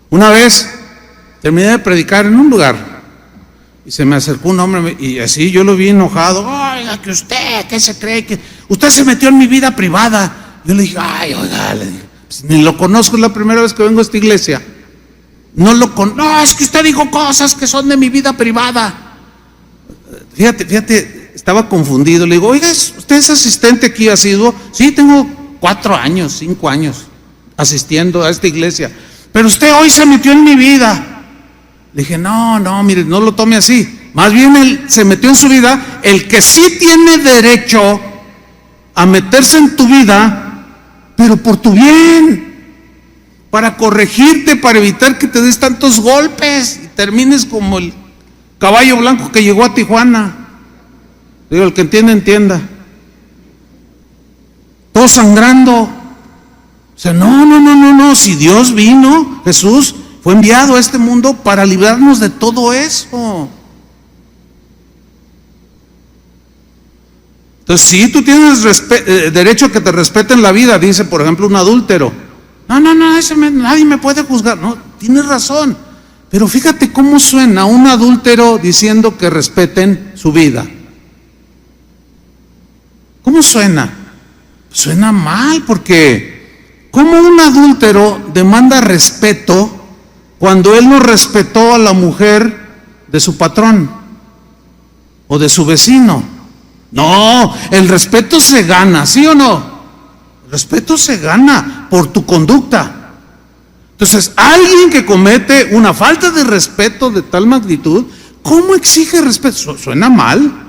Una vez terminé de predicar en un lugar y se me acercó un hombre y así yo lo vi enojado. Oiga, que usted, ¿qué se cree? Que usted se metió en mi vida privada. Yo le dije, oiga, le dije, pues ni lo conozco, es la primera vez que vengo a esta iglesia. No, es que usted dijo cosas que son de mi vida privada. Fíjate, estaba confundido. Le digo, oiga, ¿usted es asistente aquí asiduo? Sí, tengo 4 años, 5 años asistiendo a esta iglesia. Pero usted hoy se metió en mi vida. Le dije, no, mire, no lo tome así. Más bien él se metió en su vida. El que sí tiene derecho a meterse en tu vida, pero por tu bien, para corregirte, para evitar que te des tantos golpes y termines como el caballo blanco que llegó a Tijuana. Digo, el que entienda, entienda. Todo sangrando. O sea, no. Si Dios vino, Jesús fue enviado a este mundo para librarnos de todo eso. Entonces, si tú tienes derecho a que te respeten la vida, dice, por ejemplo, un adúltero. No, nadie me puede juzgar. No, tienes razón. Pero fíjate cómo suena un adúltero diciendo que respeten su vida. ¿Cómo suena? Suena mal, porque ¿cómo un adúltero demanda respeto cuando él no respetó a la mujer de su patrón o de su vecino? No, el respeto se gana, ¿sí o no? El respeto se gana por tu conducta. Entonces, alguien que comete una falta de respeto de tal magnitud, ¿cómo exige respeto? Suena mal.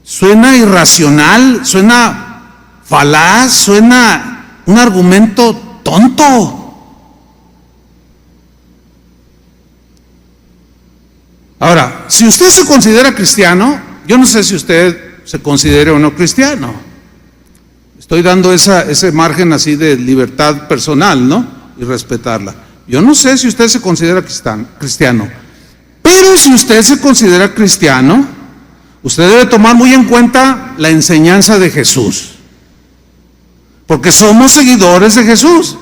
Suena irracional, suena falaz, suena un argumento tonto. Ahora, si usted se considera cristiano, yo no sé si usted se considere o no cristiano. Estoy dando ese margen así de libertad personal, ¿no? Y respetarla. Yo no sé si usted se considera cristiano, pero si usted se considera cristiano, usted debe tomar muy en cuenta la enseñanza de Jesús, porque somos seguidores de Jesús.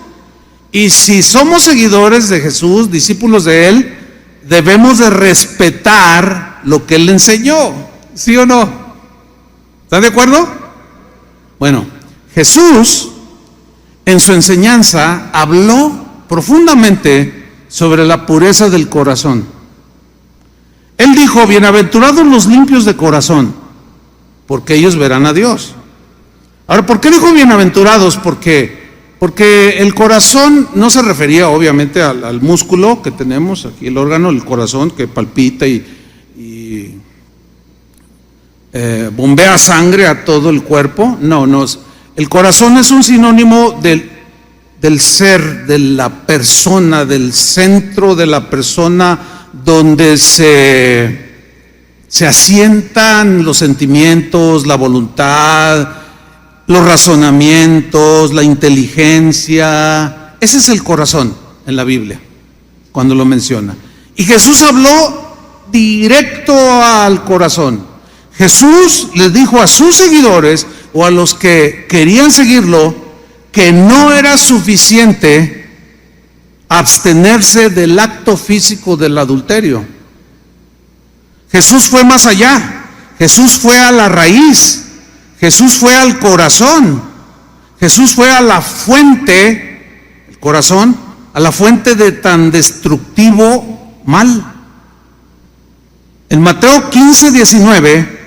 Y si somos seguidores de Jesús, discípulos de Él, debemos de respetar lo que Él enseñó, ¿sí o no? ¿Están de acuerdo? Bueno, Jesús en su enseñanza habló profundamente sobre la pureza del corazón. Él dijo, bienaventurados los limpios de corazón, porque ellos verán a Dios. Ahora, ¿por qué dijo bienaventurados? Porque el corazón no se refería obviamente al músculo que tenemos aquí, el órgano, el corazón que palpita y bombea sangre a todo el cuerpo. No, el corazón es un sinónimo del ser, de la persona, del centro de la persona, donde se asientan los sentimientos, la voluntad, los razonamientos, la inteligencia. Ese es el corazón en la Biblia, cuando lo menciona. Y Jesús habló directo al corazón. Jesús les dijo a sus seguidores o a los que querían seguirlo que no era suficiente abstenerse del acto físico del adulterio. Jesús fue más allá. Jesús fue a la raíz. Jesús fue al corazón. Jesús fue a la fuente, el corazón, a la fuente de tan destructivo mal. En Mateo 15:19,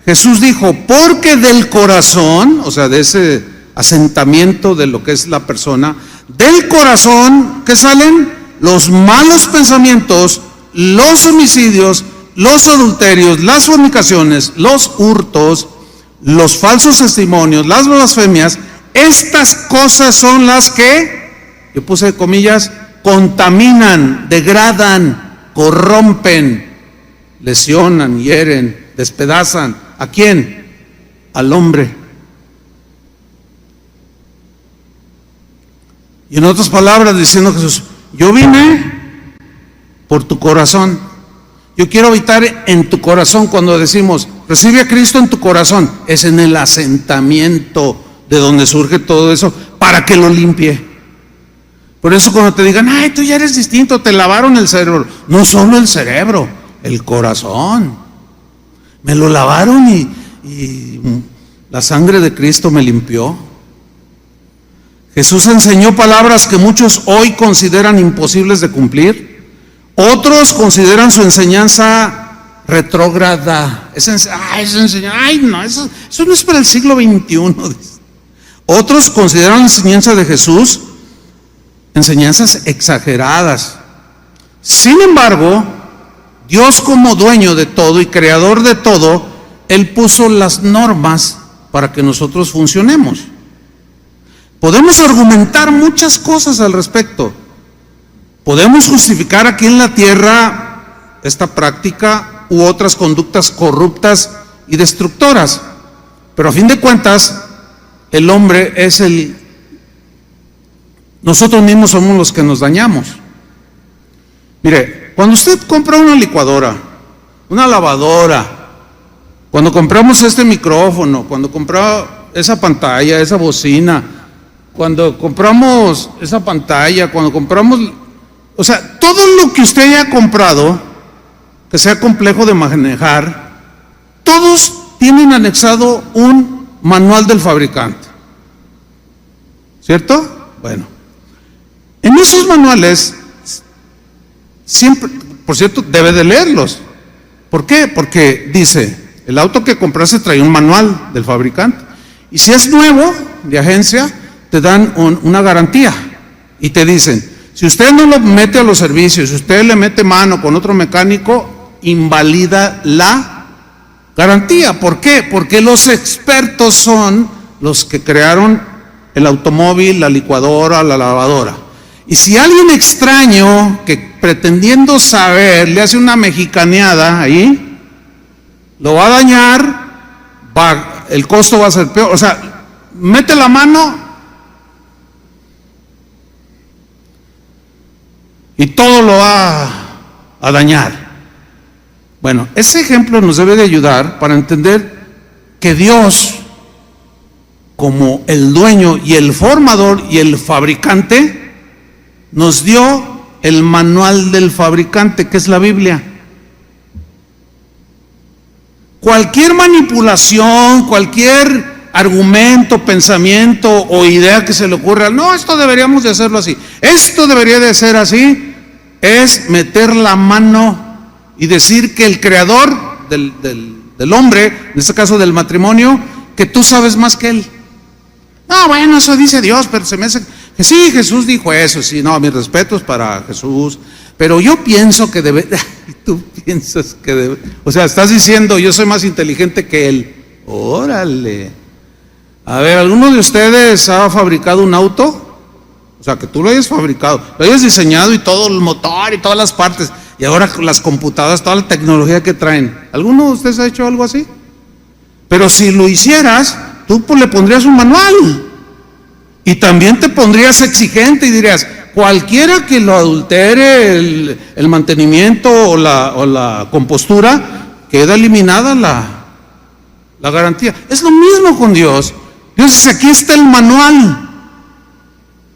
Jesús dijo, porque del corazón, o sea, de ese asentamiento de lo que es la persona, del corazón, ¿qué salen? Los malos pensamientos, los homicidios, los adulterios, las fornicaciones, los hurtos, los falsos testimonios, las blasfemias. Estas cosas son las que, yo puse comillas, contaminan, degradan, corrompen, lesionan, hieren, despedazan. ¿A quién? Al hombre. Y en otras palabras, diciendo Jesús, yo vine por tu corazón. Yo quiero habitar en tu corazón. Cuando decimos, recibe a Cristo en tu corazón, es en el asentamiento de donde surge todo eso, para que lo limpie. Por eso cuando te digan, ay, tú ya eres distinto, te lavaron el cerebro. No solo el cerebro, el corazón. Me lo lavaron y la sangre de Cristo me limpió. Jesús enseñó palabras que muchos hoy consideran imposibles de cumplir. Otros consideran su enseñanza retrógrada. Ay, no, eso no es para el siglo XXI. Otros consideran la enseñanza de Jesús enseñanzas exageradas. Sin embargo, Dios, como dueño de todo y creador de todo, Él puso las normas para que nosotros funcionemos. Podemos argumentar muchas cosas al respecto. Podemos justificar aquí en la tierra esta práctica u otras conductas corruptas y destructoras, pero a fin de cuentas, el hombre es nosotros mismos somos los que nos dañamos. Mire, cuando usted compra una licuadora, una lavadora, cuando compramos este micrófono, cuando compra esa pantalla, esa bocina, cuando compramos esa pantalla, cuando compramos, o sea, todo lo que usted haya comprado, que sea complejo de manejar, todos tienen anexado un manual del fabricante, ¿cierto? Bueno, en esos manuales siempre, por cierto, debe de leerlos. ¿Por qué? Porque dice, el auto que compraste trae un manual del fabricante, y si es nuevo, de agencia, te dan una garantía, y te dicen, si usted no lo mete a los servicios, si usted le mete mano con otro mecánico, invalida la garantía. ¿Por qué? Porque los expertos son los que crearon el automóvil, la licuadora, la lavadora. Y si alguien extraño que pretendiendo saber le hace una mexicaneada ahí, lo va a dañar, el costo va a ser peor. O sea, mete la mano y todo lo va a dañar. Bueno, ese ejemplo nos debe de ayudar para entender que Dios, como el dueño y el formador y el fabricante, nos dio el manual del fabricante, que es la Biblia. Cualquier manipulación, cualquier argumento, pensamiento o idea que se le ocurra, no, esto deberíamos de hacerlo así, esto debería de ser así, es meter la mano y decir que el creador del hombre, en este caso del matrimonio, que tú sabes más que él. No, bueno, eso dice Dios, pero se me hace que sí, Jesús dijo eso, sí, no, mis respetos para Jesús, pero yo pienso que debe, tú piensas que debe, o sea, estás diciendo, yo soy más inteligente que él. Órale. A ver, ¿alguno de ustedes ha fabricado un auto? O sea, que tú lo hayas fabricado, lo hayas diseñado y todo el motor y todas las partes, y ahora las computadoras, toda la tecnología que traen. ¿Alguno de ustedes ha hecho algo así? Pero si lo hicieras, tú le pondrías un manual y también te pondrías exigente y dirías, cualquiera que lo adultere el mantenimiento o la compostura, queda eliminada la garantía. Es lo mismo con Dios. Dios dice, aquí está el manual.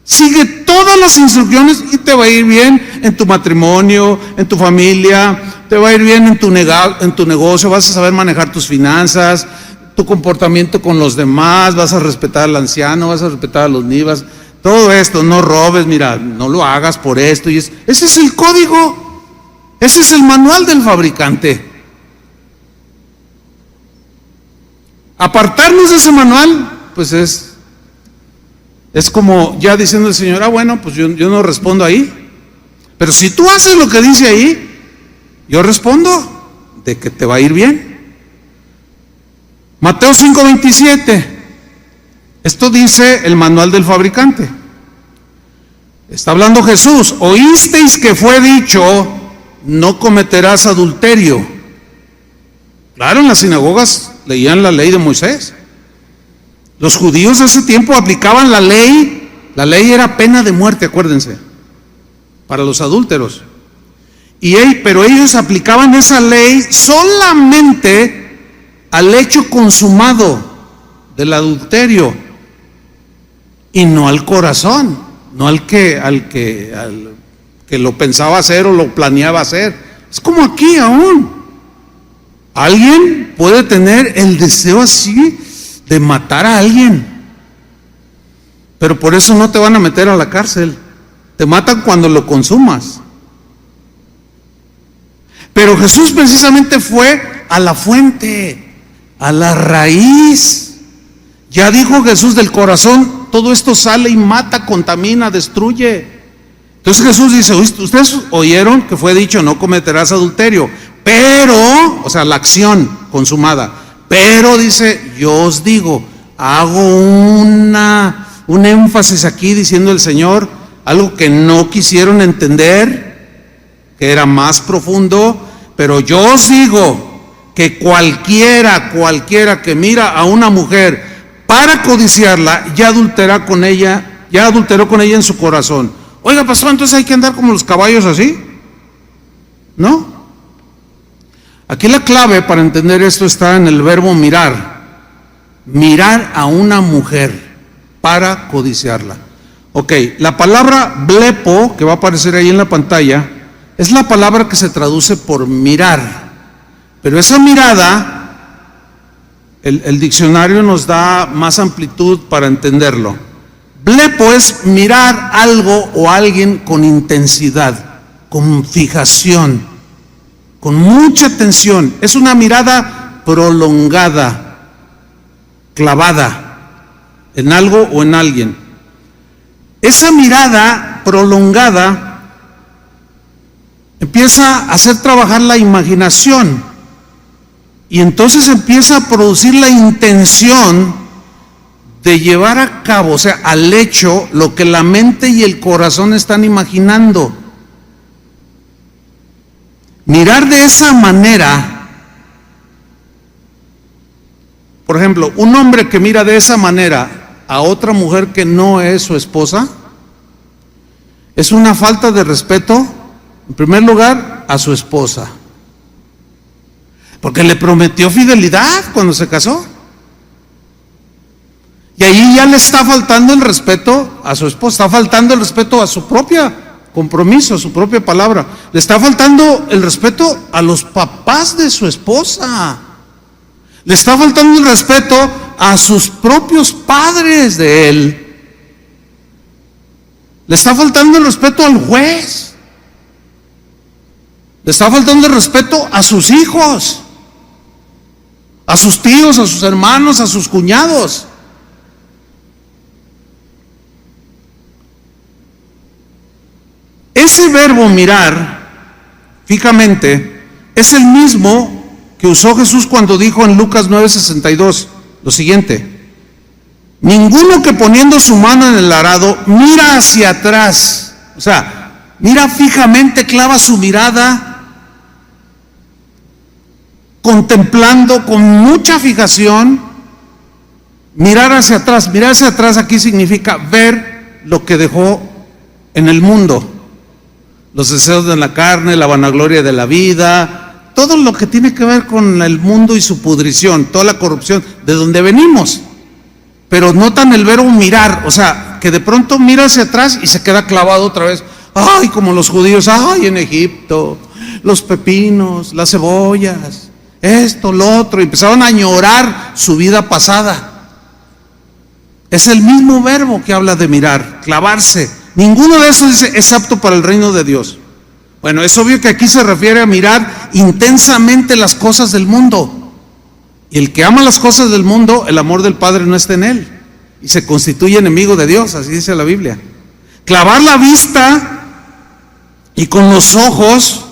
Sigue todas las instrucciones y te va a ir bien en tu matrimonio, en tu familia, te va a ir bien en tu negocio, vas a saber manejar tus finanzas, tu comportamiento con los demás, vas a respetar al anciano, vas a respetar a los niños, todo esto, no robes, mira, no lo hagas por esto. Ese es el código, ese es el manual del fabricante. Apartarnos de ese manual, pues es como ya diciendo el Señor, bueno, pues yo no respondo ahí. Pero si tú haces lo que dice ahí, yo respondo de que te va a ir bien. Mateo 5:27. Esto dice el manual del fabricante. Está hablando Jesús. Oísteis que fue dicho, no cometerás adulterio. Claro, en las sinagogas leían la ley de Moisés. Los judíos de ese tiempo aplicaban la ley. La ley era pena de muerte, acuérdense, para los adúlteros. Pero ellos aplicaban esa ley solamente al hecho consumado del adulterio y no al corazón, no al que lo pensaba hacer o lo planeaba hacer. Es como aquí aún. Alguien puede tener el deseo así de matar a alguien, pero por eso no te van a meter a la cárcel. Te matan cuando lo consumas. Pero Jesús precisamente fue a la fuente, a la raíz. Ya dijo Jesús, del corazón todo esto sale y mata, contamina, destruye. Entonces Jesús dice, ustedes oyeron que fue dicho, no cometerás adulterio, pero, o sea, la acción consumada, pero dice, yo os digo, hago un énfasis aquí diciendo el Señor, algo que no quisieron entender, que era más profundo, pero yo os digo que cualquiera que mira a una mujer para codiciarla, ya adulteró con ella en su corazón. Oiga, pastor, entonces hay que andar como los caballos así, ¿no? Aquí la clave para entender esto está en el verbo mirar a una mujer para codiciarla. Ok, la palabra blepo, que va a aparecer ahí en la pantalla, es la palabra que se traduce por mirar, pero esa mirada, el diccionario nos da más amplitud para entenderlo. Blepo es mirar algo o alguien con intensidad, con fijación, con mucha atención. Es una mirada prolongada, clavada en algo o en alguien. Esa mirada prolongada empieza a hacer trabajar la imaginación y entonces empieza a producir la intención de llevar a cabo, o sea, al hecho, lo que la mente y el corazón están imaginando. Mirar de esa manera, por ejemplo, un hombre que mira de esa manera a otra mujer que no es su esposa, es una falta de respeto, en primer lugar, a su esposa, porque le prometió fidelidad cuando se casó. Y ahí ya le está faltando el respeto a su esposa, está faltando el respeto a su propia compromiso, a su propia palabra. Le está faltando el respeto a los papás de su esposa. Le está faltando el respeto a sus propios padres de él. Le está faltando el respeto al juez. Le está faltando el respeto a sus hijos, a sus tíos, a sus hermanos, a sus cuñados. Ese verbo mirar fijamente es el mismo que usó Jesús cuando dijo en Lucas 9:62 lo siguiente: ninguno que poniendo su mano en el arado mira hacia atrás, o sea, mira fijamente, clava su mirada, contemplando con mucha fijación. Mirar hacia atrás aquí significa ver lo que dejó en el mundo. Los deseos de la carne, la vanagloria de la vida, todo lo que tiene que ver con el mundo y su pudrición, toda la corrupción, de donde venimos. Pero notan el verbo mirar, o sea, que de pronto mira hacia atrás y se queda clavado otra vez. Ay, como los judíos, ay, en Egipto, los pepinos, las cebollas, esto, lo otro, y empezaron a añorar su vida pasada. Es el mismo verbo que habla de mirar, clavarse. Ninguno de esos dice es apto para el reino de Dios. Bueno, es obvio que aquí se refiere a mirar intensamente las cosas del mundo. Y el que ama las cosas del mundo, el amor del Padre no está en él. Y se constituye enemigo de Dios, así dice la Biblia. Clavar la vista y con los ojos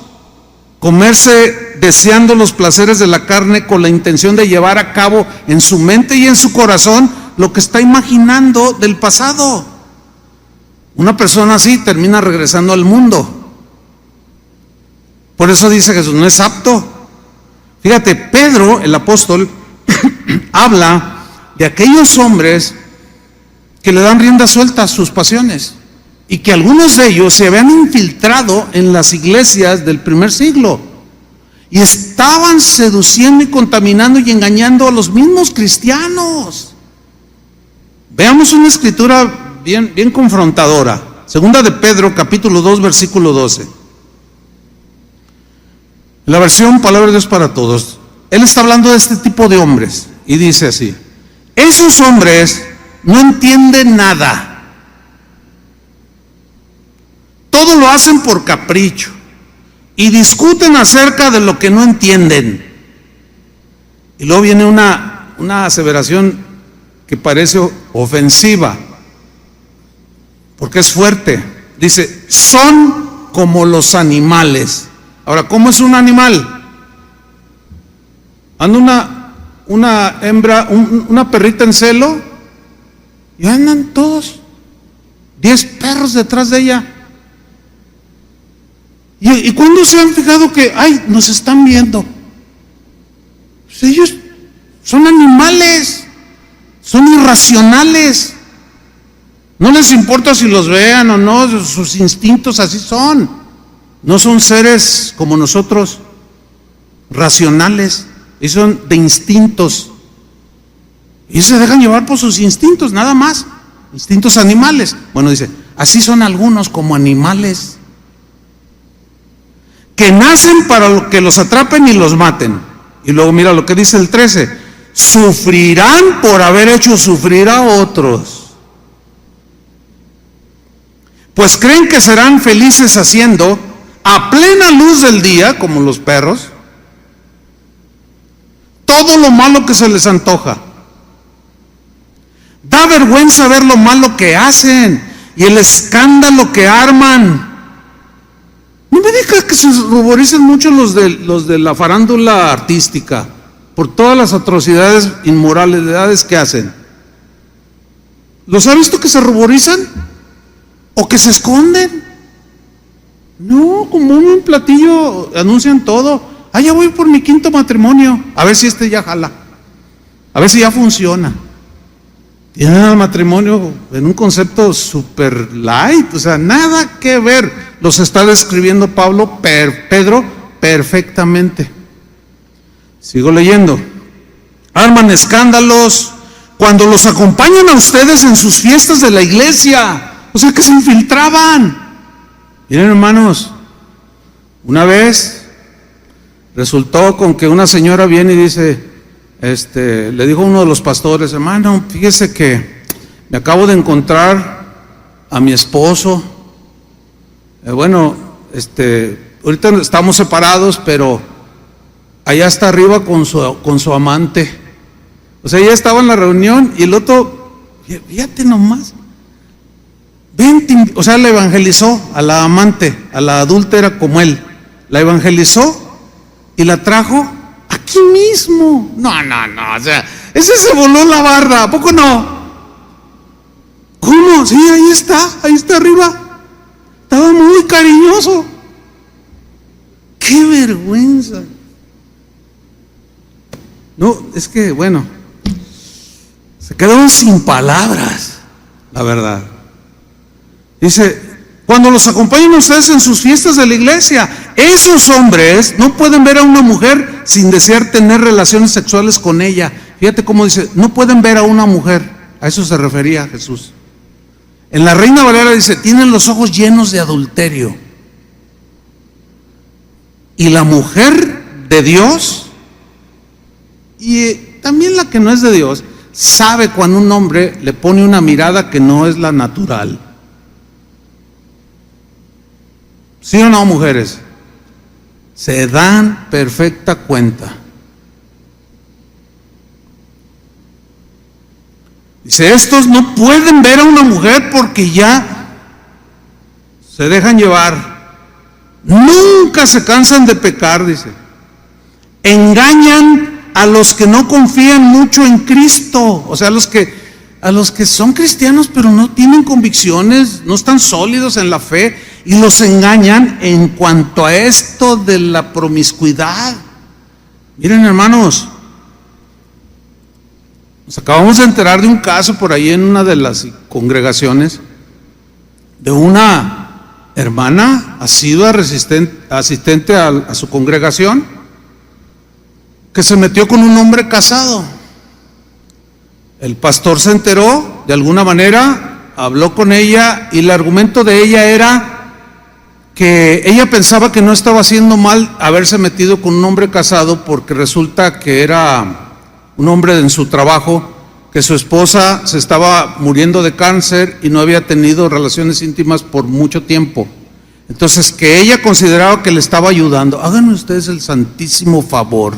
comerse deseando los placeres de la carne con la intención de llevar a cabo en su mente y en su corazón lo que está imaginando del pasado. Una persona así termina regresando al mundo. Por eso dice Jesús, no es apto. Fíjate, Pedro, el apóstol, habla de aquellos hombres que le dan rienda suelta a sus pasiones y que algunos de ellos se habían infiltrado en las iglesias del primer siglo y estaban seduciendo y contaminando y engañando a los mismos cristianos. Veamos una escritura bien confrontadora. Segunda de Pedro, capítulo 2, versículo 12. La versión Palabra de Dios para Todos. Él está hablando de este tipo de hombres y dice así: esos hombres no entienden nada. Todo lo hacen por capricho y discuten acerca de lo que no entienden. Y luego viene una aseveración que parece ofensiva, porque es fuerte. Dice, son como los animales. Ahora, ¿cómo es un animal? Anda una hembra, una perrita en celo, y andan todos 10 perros detrás de ella. ¿Y cuándo se han fijado que, ay, nos están viendo? Pues ellos son animales. Son irracionales. No les importa si los vean o no, sus instintos así son. No son seres como nosotros, racionales, y son de instintos. Y se dejan llevar por sus instintos, nada más. Instintos animales. Bueno, dice, así son algunos como animales, que nacen para que los atrapen y los maten. Y luego mira lo que dice el 13. Sufrirán por haber hecho sufrir a otros, pues creen que serán felices haciendo a plena luz del día, como los perros, todo lo malo que se les antoja. Da vergüenza ver lo malo que hacen y el escándalo que arman. No me digas que se ruborizan mucho los de la farándula artística por todas las atrocidades, inmoralidades que hacen. ¿Los ha visto que se ruborizan? ¿O que se esconden? No, como un platillo anuncian todo. Ah, ya voy por mi 5º matrimonio. A ver si este ya jala. A ver si ya funciona. Tienen el matrimonio en un concepto super light, o sea, nada que ver. Los está describiendo Pedro perfectamente. Sigo leyendo. Arman escándalos cuando los acompañan a ustedes en sus fiestas de la iglesia. O sea que se infiltraban. Miren, hermanos, una vez resultó con que una señora viene y dice, le dijo a uno de los pastores, hermano, fíjese que me acabo de encontrar a mi esposo. Ahorita estamos separados, pero allá está arriba con su amante. O sea, ella estaba en la reunión y el otro, fíjate nomás, o sea, le evangelizó a la amante, a la adúltera como él, la evangelizó y la trajo aquí mismo. No, o sea, ese se voló la barra, ¿a poco no? ¿Cómo? Sí, ahí está arriba. Estaba muy cariñoso. ¡Qué vergüenza! No, es que, bueno, se quedaron sin palabras, la verdad. Dice, cuando los acompañan ustedes en sus fiestas de la iglesia, esos hombres no pueden ver a una mujer sin desear tener relaciones sexuales con ella. Fíjate cómo dice, no pueden ver a una mujer. A eso se refería Jesús. En la Reina Valera dice, tienen los ojos llenos de adulterio. Y la mujer de Dios, y también la que no es de Dios, sabe cuando un hombre le pone una mirada que no es la natural. ¿Sí o no, mujeres? Se dan perfecta cuenta. Dice, estos no pueden ver a una mujer porque ya se dejan llevar. Nunca se cansan de pecar, dice. Engañan a los que no confían mucho en Cristo. O sea, a los que son cristianos pero no tienen convicciones, no están sólidos en la fe, y los engañan en cuanto a esto de la promiscuidad. Miren, hermanos, nos acabamos de enterar de un caso por ahí en una de las congregaciones de una hermana asidua, asistente a su congregación, que se metió con un hombre casado. El pastor se enteró de alguna manera, habló con ella, y el argumento de ella era que ella pensaba que no estaba haciendo mal haberse metido con un hombre casado, porque resulta que era un hombre en su trabajo, que su esposa se estaba muriendo de cáncer y no había tenido relaciones íntimas por mucho tiempo. Entonces, que ella consideraba que le estaba ayudando. Háganme ustedes el santísimo favor.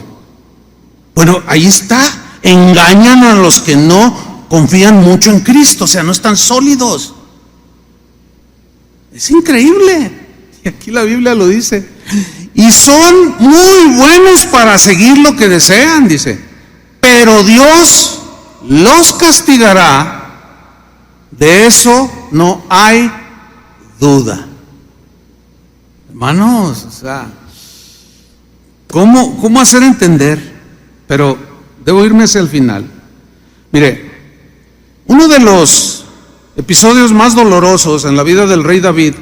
Bueno, ahí está. Engañan a los que no confían mucho en Cristo, o sea, no están sólidos. Es increíble. Y aquí la Biblia lo dice. Y son muy buenos para seguir lo que desean, dice. Pero Dios los castigará. De eso no hay duda. Hermanos, o sea, ¿cómo hacer entender? Pero debo irme hacia el final. Mire, uno de los episodios más dolorosos en la vida del rey David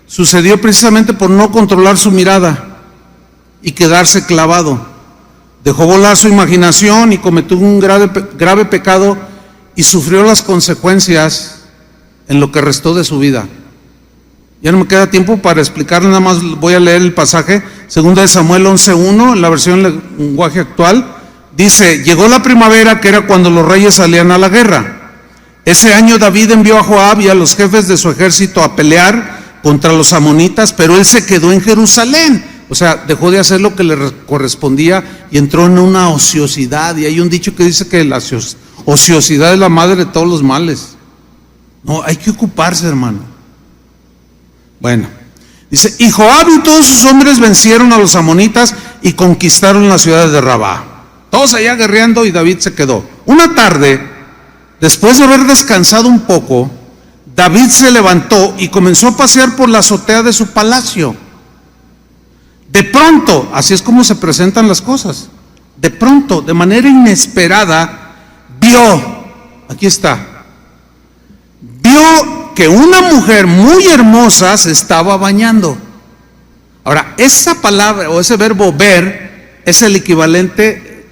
sucedió precisamente por no controlar su mirada y quedarse clavado. Dejó volar su imaginación y cometió un grave pecado y sufrió las consecuencias en lo que restó de su vida. Ya no me queda tiempo para explicar, nada más voy a leer el pasaje. 2 Samuel 11:1, en la versión lenguaje actual, dice: llegó la primavera, que era cuando los reyes salían a la guerra. Ese año David envió a Joab y a los jefes de su ejército a pelear contra los amonitas, pero él se quedó en Jerusalén. O sea, dejó de hacer lo que le correspondía y entró en una ociosidad. Y hay un dicho que dice que la ociosidad es la madre de todos los males. No, hay que ocuparse, hermano. Bueno, dice: y Joab y todos sus hombres vencieron a los amonitas y conquistaron la ciudad de Rabá. Todos allá guerreando, y David se quedó. Una tarde, después de haber descansado un poco, David se levantó y comenzó a pasear por la azotea de su palacio. De pronto, así es como se presentan las cosas, de pronto, de manera inesperada, aquí está, vio que una mujer muy hermosa se estaba bañando. Ahora, esa palabra o ese verbo ver es el equivalente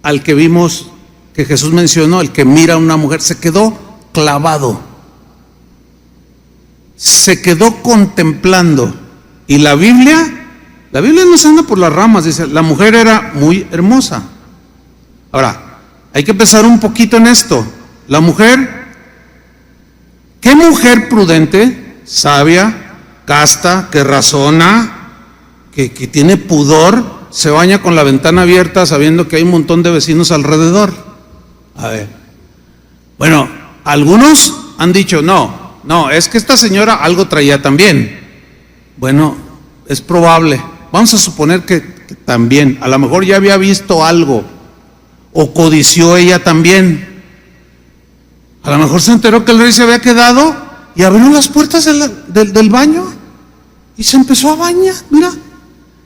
al que vimos que Jesús mencionó, el que mira a una mujer. Se quedó clavado, se quedó contemplando. Y la Biblia no se anda por las ramas, dice, la mujer era muy hermosa. Ahora, hay que pensar un poquito en esto. La mujer, ¿qué mujer prudente, sabia, casta, que razona, que tiene pudor, se baña con la ventana abierta sabiendo que hay un montón de vecinos alrededor? A ver, bueno, algunos han dicho, no, es que esta señora algo traía también. Bueno, es probable, vamos a suponer que también, a lo mejor ya había visto algo, o codició ella también. A lo mejor se enteró que el rey se había quedado y abrió las puertas del baño y se empezó a bañar.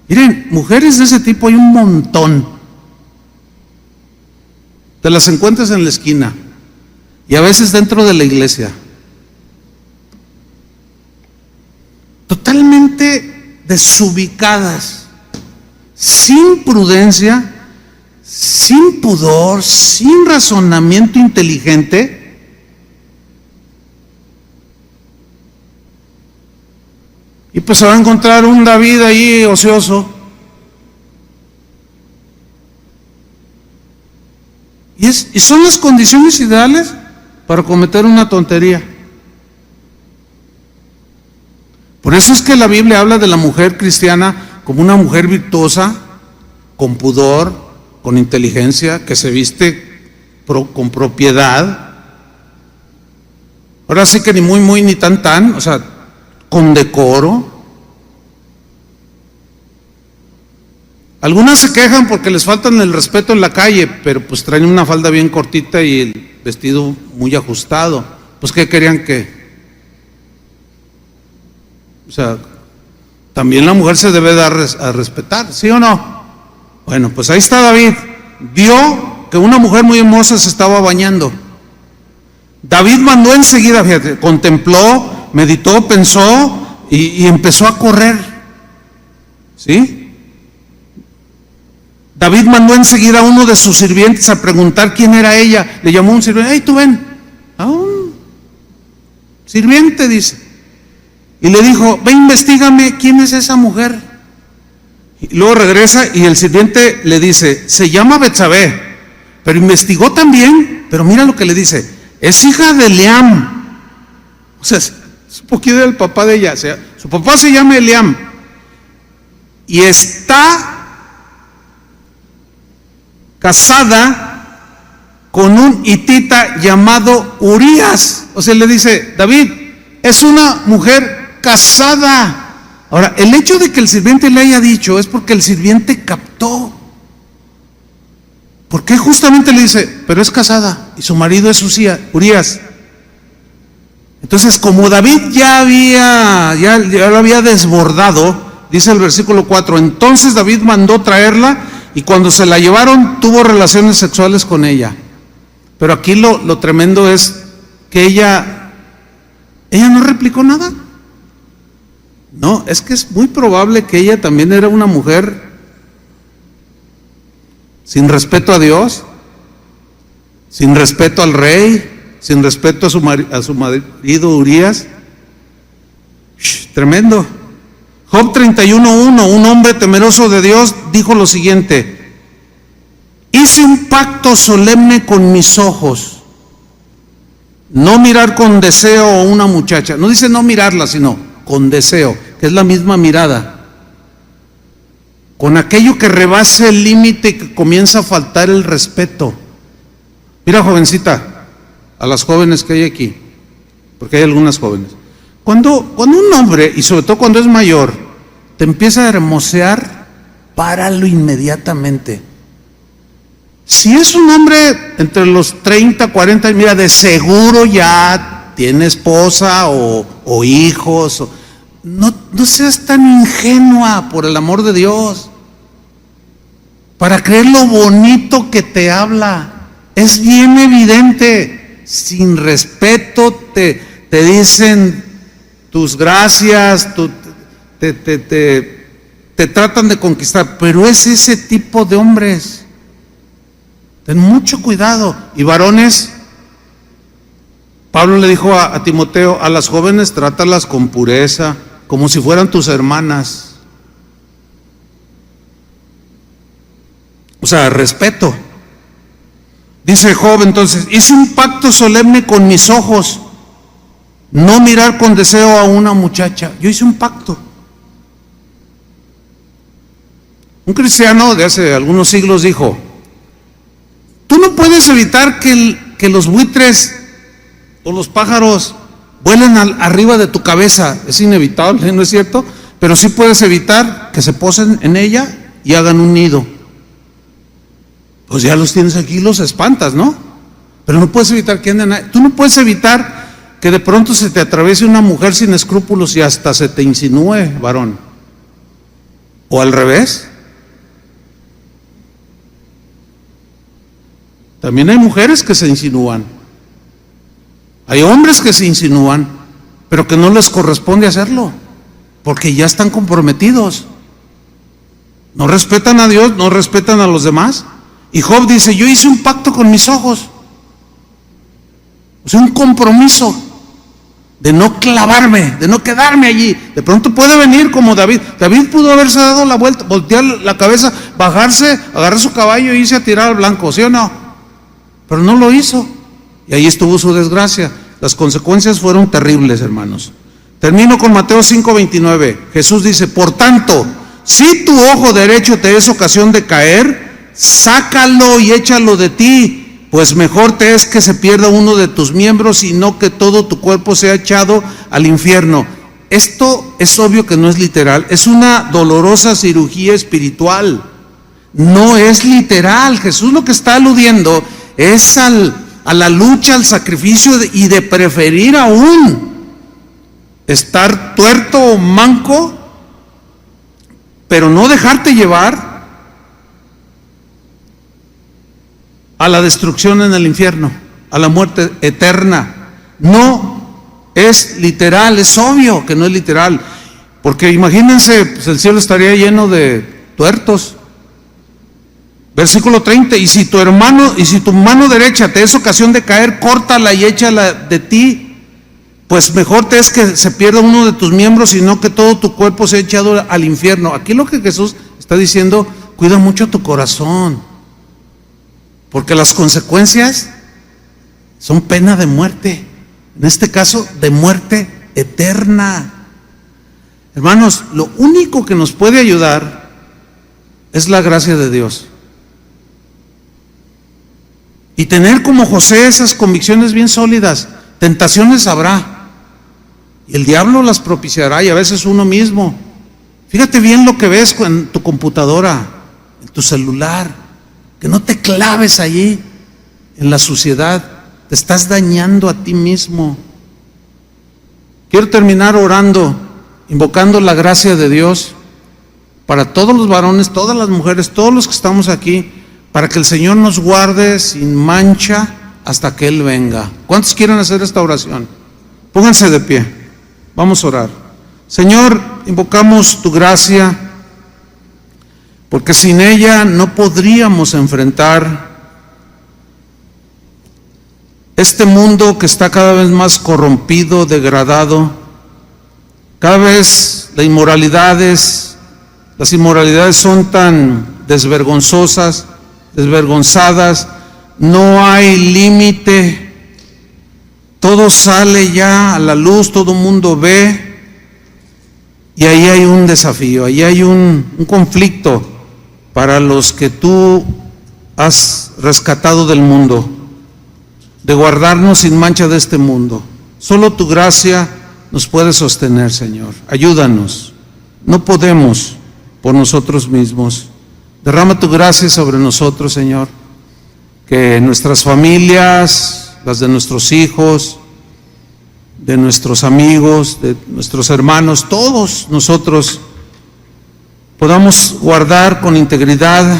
Miren, mujeres de ese tipo hay un montón. Te las encuentras en la esquina y a veces dentro de la iglesia. Totalmente desubicadas, sin prudencia, sin pudor, sin razonamiento inteligente, y pues se va a encontrar un David ahí ocioso. Y son las condiciones ideales para cometer una tontería. Por eso es que la Biblia habla de la mujer cristiana como una mujer virtuosa, con pudor, con inteligencia, que se viste con propiedad. Ahora sí que ni muy, muy, ni tan, tan, o sea, con decoro. Algunas se quejan porque les faltan el respeto en la calle, pero pues traen una falda bien cortita y el vestido muy ajustado. Pues ¿qué querían que? O sea, también la mujer se debe dar a respetar, ¿sí o no? Bueno, pues ahí está David. Vio que una mujer muy hermosa se estaba bañando. David mandó enseguida, fíjate, contempló, meditó, pensó y empezó a correr. ¿Sí? David mandó enseguida a uno de sus sirvientes a preguntar quién era ella. Le llamó un sirviente, hey, tú ven, a un sirviente, dice. Y le dijo, ve, investígame quién es esa mujer. Y luego regresa y el sirviente le dice, se llama Betsabé, pero investigó también, pero mira lo que le dice, es hija de Eliam. O sea, es un poquito del papá de ella, o sea, su papá se llama Eliam. Y está casada con un hitita llamado Urías. O sea, le dice, David, es una mujer casada. Ahora, el hecho de que el sirviente le haya dicho es porque el sirviente captó. ¿Por qué justamente le dice, pero es casada y su marido es Urías? Entonces, como David ya lo había desbordado, dice el versículo 4, entonces David mandó traerla y cuando se la llevaron tuvo relaciones sexuales con ella. Pero aquí lo tremendo es que ella no replicó nada. No, es que es muy probable que ella también era una mujer sin respeto a Dios, sin respeto al rey, sin respeto a su marido Urías. Tremendo. Job 31:1, un hombre temeroso de Dios dijo lo siguiente: hice un pacto solemne con mis ojos, no mirar con deseo a una muchacha. No dice no mirarla, sino con deseo, que es la misma mirada, con aquello que rebase el límite y que comienza a faltar el respeto. Mira, jovencita, a las jóvenes que hay aquí, porque hay algunas jóvenes. Cuando un hombre, y sobre todo cuando es mayor, te empieza a hermosear, páralo inmediatamente. Si es un hombre entre los 30, 40, mira, de seguro ya tiene esposa o hijos. No seas tan ingenua, por el amor de Dios, para creer lo bonito que te habla. Es bien evidente, sin respeto te dicen tus gracias, te tratan de conquistar, pero es ese tipo de hombres. Ten mucho cuidado. Y varones, Pablo le dijo a Timoteo, a las jóvenes trátalas con pureza, como si fueran tus hermanas. O sea, respeto. Dice Job entonces, hice un pacto solemne con mis ojos, no mirar con deseo a una muchacha. Yo hice un pacto. Un cristiano de hace algunos siglos dijo, tú no puedes evitar que los buitres o los pájaros vuelen arriba de tu cabeza. Es inevitable, ¿no es cierto? Pero sí puedes evitar que se posen en ella y hagan un nido. Pues ya los tienes aquí, los espantas, ¿no? Pero no puedes evitar que anden ahí. Tú no puedes evitar que de pronto se te atraviese una mujer sin escrúpulos y hasta se te insinúe, varón. O al revés. También hay mujeres que se insinúan. Hay hombres que se insinúan, pero que no les corresponde hacerlo. porque ya están comprometidos. No respetan a Dios, no respetan a los demás. Y Job dice, yo hice un pacto con mis ojos. O sea, un compromiso de no clavarme, de no quedarme allí. De pronto puede venir como David. David pudo haberse dado la vuelta, voltear la cabeza, bajarse, agarrar su caballo e irse a tirar al blanco, ¿sí o no? Pero no lo hizo. Y ahí estuvo su desgracia. Las consecuencias fueron terribles, hermanos. Termino con Mateo 5:29. Jesús dice, por tanto, si tu ojo derecho te es ocasión de caer, sácalo y échalo de ti, pues mejor te es que se pierda uno de tus miembros y no que todo tu cuerpo sea echado al infierno. Esto es obvio que no es literal, es una dolorosa cirugía espiritual, no es literal. Jesús lo que está aludiendo es a la lucha, al sacrificio y de preferir aún estar tuerto o manco, pero no dejarte llevar a la destrucción en el infierno, a la muerte eterna. No es literal, es obvio que no es literal, porque imagínense, pues el cielo estaría lleno de tuertos. Versículo 30, y si tu mano derecha te es ocasión de caer, córtala y échala de ti, pues mejor te es que se pierda uno de tus miembros y no que todo tu cuerpo sea echado al infierno. Aquí lo que Jesús está diciendo, cuida mucho tu corazón, porque las consecuencias son pena de muerte, en este caso de muerte eterna. Hermanos, lo único que nos puede ayudar es la gracia de Dios. Y tener como José esas convicciones bien sólidas. Tentaciones habrá, y el diablo las propiciará, y a veces uno mismo. Fíjate bien lo que ves en tu computadora, en tu celular, que no te claves allí en la suciedad, te estás dañando a ti mismo. Quiero terminar orando, invocando la gracia de Dios para todos los varones, todas las mujeres, todos los que estamos aquí, para que el Señor nos guarde sin mancha hasta que Él venga. ¿Cuántos quieren hacer esta oración? Pónganse de pie, vamos a orar. Señor, invocamos tu gracia, porque sin ella no podríamos enfrentar este mundo que está cada vez más corrompido, degradado. Cada vez las inmoralidades son tan desvergonzadas, no hay límite, todo sale ya a la luz, todo el mundo ve, y ahí hay un desafío, ahí hay un conflicto para los que tú has rescatado del mundo, de guardarnos sin mancha de este mundo. Solo tu gracia nos puede sostener, Señor. Ayúdanos, no podemos por nosotros mismos. Derrama tu gracia sobre nosotros, Señor, que nuestras familias, las de nuestros hijos, de nuestros amigos, de nuestros hermanos, todos nosotros podamos guardar con integridad